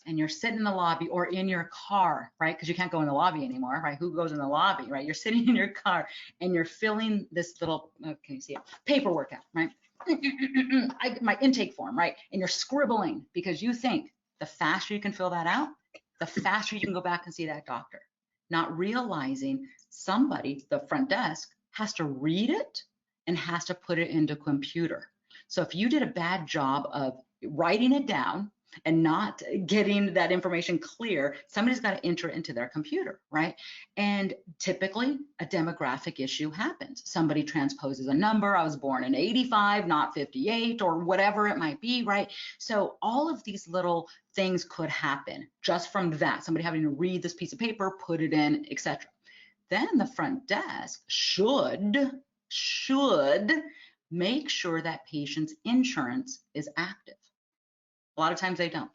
and you're sitting in the lobby or in your car, right? Because you can't go in the lobby anymore, right? Who goes in the lobby, right? You're sitting in your car and you're filling this little, can you see it? Paperwork out, right? My intake form, right? And you're scribbling because you think the faster you can fill that out, the faster you can go back and see that doctor. Not realizing somebody, the front desk, has to read it and has to put it into a computer. So if you did a bad job of writing it down and not getting that information clear, somebody's got to enter it into their computer, right? And typically a demographic issue happens. Somebody transposes a number. I was born in 85, not 58, or whatever it might be, right? So all of these little things could happen just from that. Somebody having to read this piece of paper, put it in, etc. Then the front desk should make sure that patient's insurance is active. A lot of times they don't,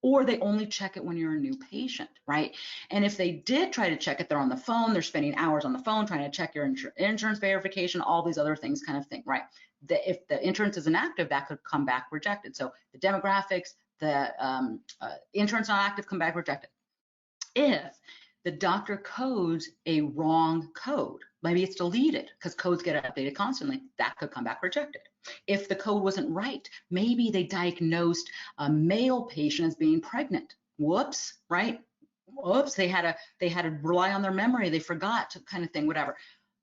or they only check it when you're a new patient, right? And if they did try to check it, they're on the phone, they're spending hours on the phone trying to check your insurance verification, all these other things kind of thing, right? If the insurance isn't active, that could come back rejected. So the demographics, the insurance not active, come back rejected. If the doctor codes a wrong code, maybe it's deleted because codes get updated constantly, that could come back rejected. If the code wasn't right, maybe they diagnosed a male patient as being pregnant. Whoops, right? Whoops, they had to rely on their memory, they forgot, kind of thing, whatever.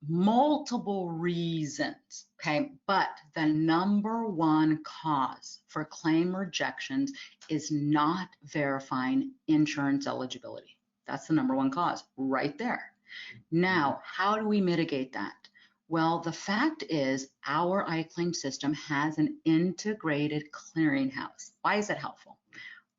Multiple reasons, okay? But the number one cause for claim rejections is not verifying insurance eligibility. That's the number one cause right there. Now, how do we mitigate that? Well, the fact is our iClaim system has an integrated clearinghouse. Why is that helpful?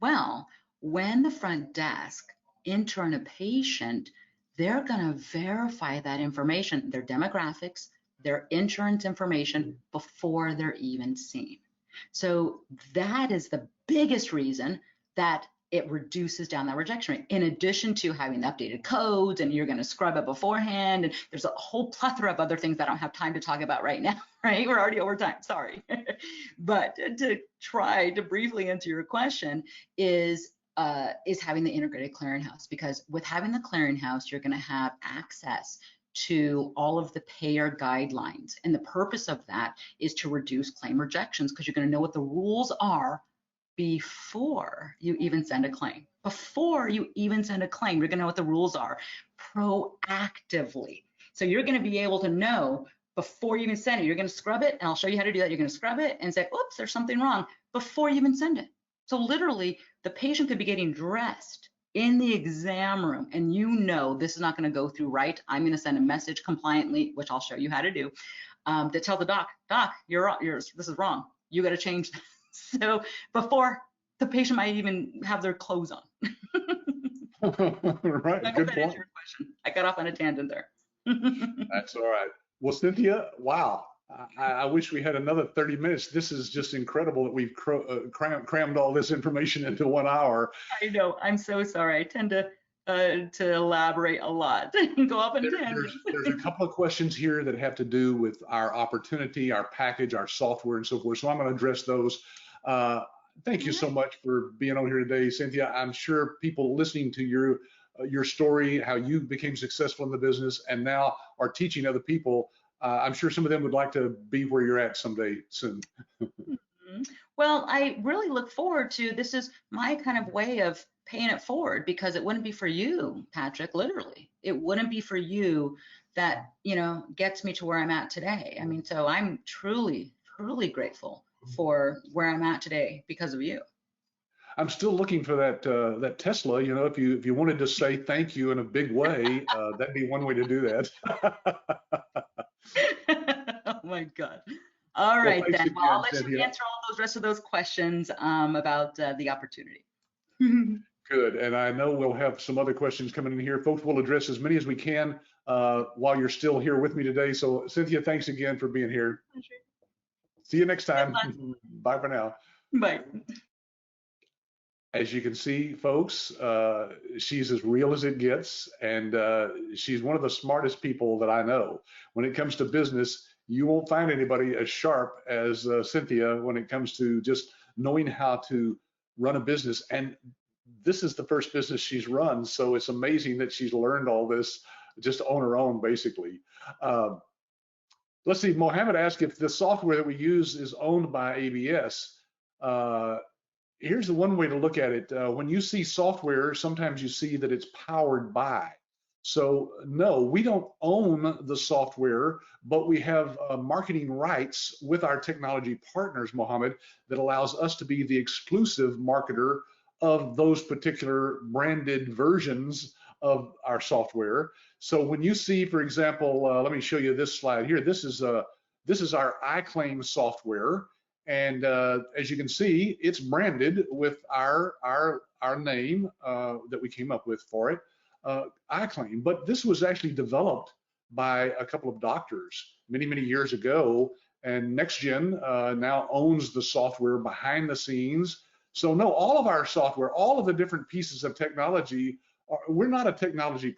Well, when the front desk enter in a patient, they're going to verify that information, their demographics, their insurance information before they're even seen. So that is the biggest reason that it reduces down that rejection rate, in addition to having the updated codes, and you're going to scrub it beforehand. And there's a whole plethora of other things that I don't have time to talk about right now, right? We're already over time, sorry. But to try to briefly answer your question is having the integrated clearinghouse, because with having the clearinghouse, you're going to have access to all of the payer guidelines. And the purpose of that is to reduce claim rejections, because you're going to know what the rules are before you even send a claim. Before you even send a claim, you're going to know what the rules are proactively. So you're going to be able to know before you even send it. You're going to scrub it, and I'll show you how to do that. You're going to scrub it and say, oops, there's something wrong, before you even send it. So literally, the patient could be getting dressed in the exam room, and you know this is not going to go through right. I'm going to send a message compliantly, which I'll show you how to do, to tell the doc, this is wrong. You got to change this. So before the patient might even have their clothes on. Right, I good hope that answered point. your question. I got off on a tandent there. That's all right. Well, Cynthia, wow. I wish we had another 30 minutes. This is just incredible that we've crammed all this information into 1 hour. I know. I'm so sorry. I tend to elaborate a lot and go off on tangents. There's a couple of questions here that have to do with our opportunity, our package, our software, and so forth. So I'm going to address those. Thank you so much for being on here today, Cynthia. I'm sure people listening to your story, how you became successful in the business and now are teaching other people. I'm sure some of them would like to be where you're at someday soon. Well, I really look forward to, this is my kind of way of paying it forward, because it wouldn't be for you, Patrick, literally. It wouldn't be for you that, gets me to where I'm at today. I mean, so I'm truly, truly grateful for where I'm at today because of you. I'm still looking for that Tesla. If you wanted to say thank you in a big way, that'd be one way to do that. Oh my God. All right, well, then. Well, I'll let Cynthia. you answer all those rest of those questions about the opportunity. Good. And I know we'll have some other questions coming in here. Folks, we'll address as many as we can while you're still here with me today. So, Cynthia, thanks again for being here. See you next time. Bye for now. Bye. As you can see, folks, she's as real as it gets, and she's one of the smartest people that I know. When it comes to business, you won't find anybody as sharp as Cynthia when it comes to just knowing how to run a business. And this is the first business she's run, so it's amazing that she's learned all this just on her own, basically. Let's see, Mohammed asked if the software that we use is owned by ABS. Here's the one way to look at it. When you see software, sometimes you see that it's powered by. So no, we don't own the software, but we have marketing rights with our technology partners, Mohammed, that allows us to be the exclusive marketer of those particular branded versions of our software. So when you see, for example, let me show you this slide here. This is our iClaim software, and as you can see, it's branded with our name that we came up with for it, iClaim. But this was actually developed by a couple of doctors many years ago, and NextGen now owns the software behind the scenes. So no, all of our software, all of the different pieces of technology, we're not a technology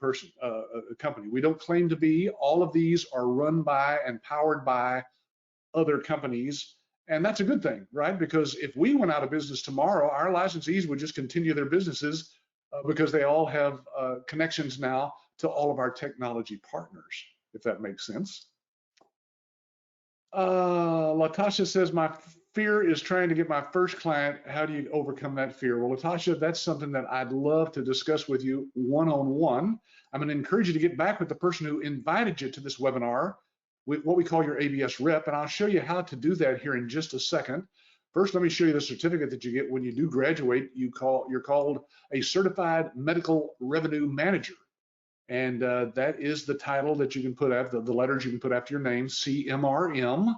company. We don't claim to be. All of these are run by and powered by other companies. And that's a good thing, right? Because if we went out of business tomorrow, our licensees would just continue their businesses because they all have connections now to all of our technology partners, if that makes sense. Latasha says, my fear is trying to get my first client. How do you overcome that fear? Well, Latasha, that's something that I'd love to discuss with you one-on-one. I'm going to encourage you to get back with the person who invited you to this webinar, with what we call your ABS rep, and I'll show you how to do that here in just a second. First, let me show you the certificate that you get when you do graduate. You're called a Certified Medical Revenue Manager. And that is the title that you can put after the letters you can put after your name, CMRM,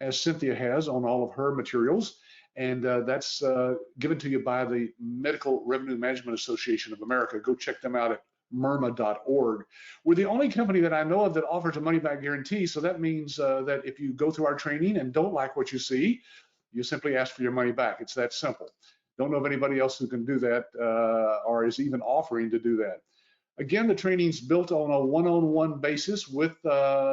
as Cynthia has on all of her materials. And that's given to you by the Medical Revenue Management Association of America. Go check them out at MIRMA.org. We're the only company that I know of that offers a money-back guarantee. So that means that if you go through our training and don't like what you see, you simply ask for your money back. It's that simple. Don't know of anybody else who can do that or is even offering to do that. Again, the training's built on a one-on-one basis with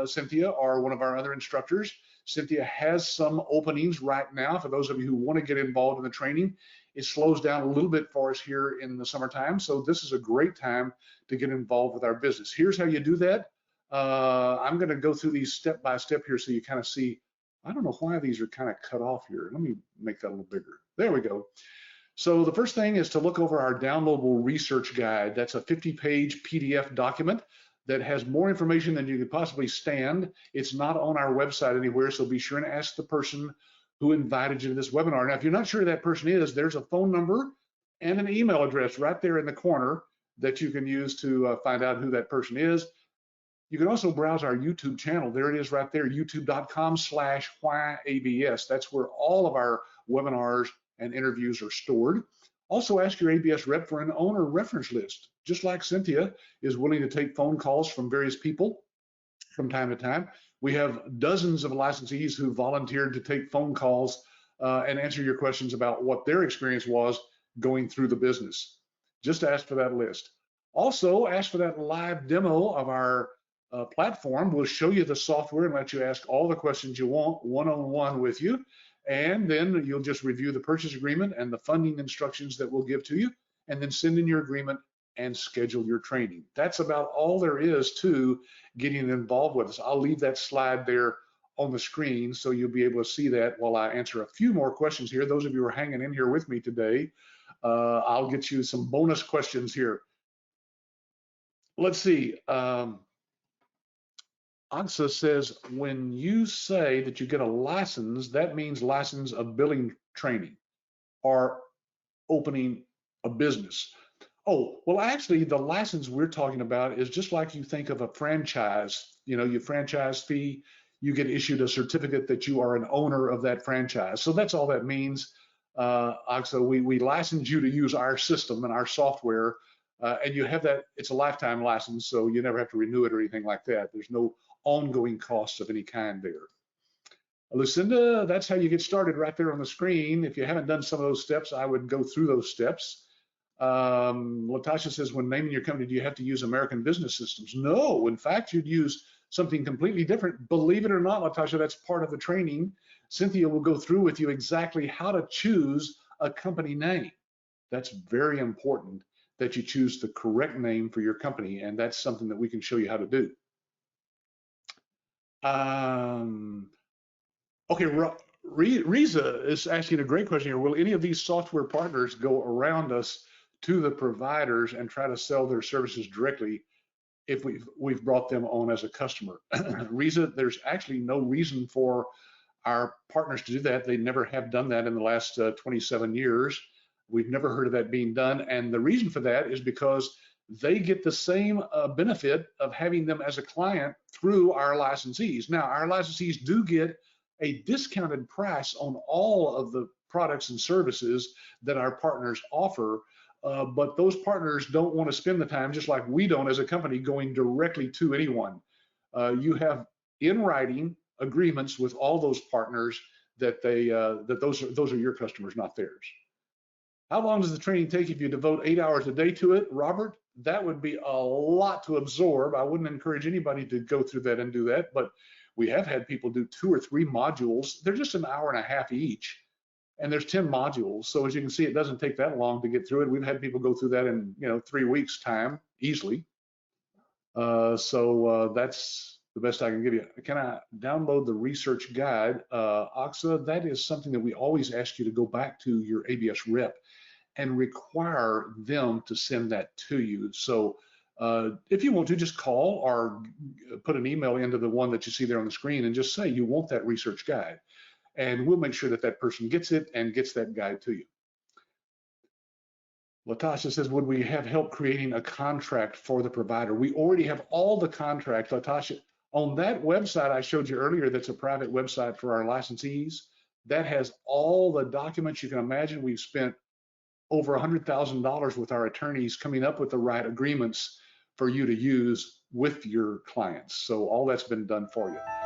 Cynthia or one of our other instructors. Cynthia has some openings right now for those of you who want to get involved in the training. It slows down a little bit for us here in the summertime, so this is a great time to get involved with our business. Here's how you do that. I'm going to go through these step by step here so you kind of see. I don't know why these are kind of cut off here. Let me make that a little bigger. There we go. So the first thing is to look over our downloadable research guide. That's a 50-page PDF document that has more information than you could possibly stand. It's not on our website anywhere, so be sure and ask the person who invited you to this webinar. Now, if you're not sure who that person is, there's a phone number and an email address right there in the corner that you can use to find out who that person is. You can also browse our YouTube channel. There it is right there, youtube.com/whyabs. That's where all of our webinars and interviews are stored. Also ask your ABS rep for an owner reference list. Just like Cynthia is willing to take phone calls from various people from time to time, we have dozens of licensees who volunteered to take phone calls and answer your questions about what their experience was going through the business. Just ask for that list. Also ask for that live demo of our platform. We'll show you the software and let you ask all the questions you want one-on-one with you. And then you'll just review the purchase agreement and the funding instructions that we'll give to you, and then send in your agreement and schedule your training. That's about all there is to getting involved with us. I'll leave that slide there on the screen so you'll be able to see that while I answer a few more questions here. Those of you who are hanging in here with me today, I'll get you some bonus questions here. Let's see. ANSA says, when you say that you get a license, that means license of billing training or opening a business. Oh, well, actually, the license we're talking about is just like you think of a franchise. You know, your franchise fee, you get issued a certificate that you are an owner of that franchise. So that's all that means. ANSA, we license you to use our system and our software, and you have that. It's a lifetime license, so you never have to renew it or anything like that. There's no ongoing costs of any kind there. Lucinda, that's how you get started right there on the screen. If you haven't done some of those steps, I would go through those steps. Latasha says, when naming your company, do you have to use American Business Systems? No, in fact, you'd use something completely different. Believe it or not, Latasha, that's part of the training. Cynthia will go through with you exactly how to choose a company name. That's very important that you choose the correct name for your company, and that's something that we can show you how to do. Okay, Riza is asking a great question here. Will any of these software partners go around us to the providers and try to sell their services directly? if we've brought them on as a customer. There's actually no reason for our partners to do that. They never have done that in the last 27 years. We've never heard of that being done. And the reason for that is because they get the same benefit of having them as a client through our licensees. Now, our licensees do get a discounted price on all of the products and services that our partners offer, but those partners don't want to spend the time, just like we don't as a company, going directly to anyone. You have in writing agreements with all those partners that those are your customers, not theirs. How long does the training take if you devote 8 hours a day to it, Robert? That would be a lot to absorb. I wouldn't encourage anybody to go through that and do that, but we have had people do 2 or 3 modules. They're just an hour and a half each, and there's 10 modules. So as you can see, it doesn't take that long to get through it. We've had people go through that in 3 weeks time easily. So that's the best I can give you. Can I download the research guide? Aksa, that is something that we always ask you to go back to your ABS rep and require them to send that to you. So if you want to, just call or put an email into the one that you see there on the screen and just say you want that research guide. And we'll make sure that that person gets it and gets that guide to you. Latasha says, would we have help creating a contract for the provider? We already have all the contracts, Latasha. On that website I showed you earlier, that's a private website for our licensees, that has all the documents you can imagine. We've spent over $100,000 with our attorneys coming up with the right agreements for you to use with your clients. So all that's been done for you.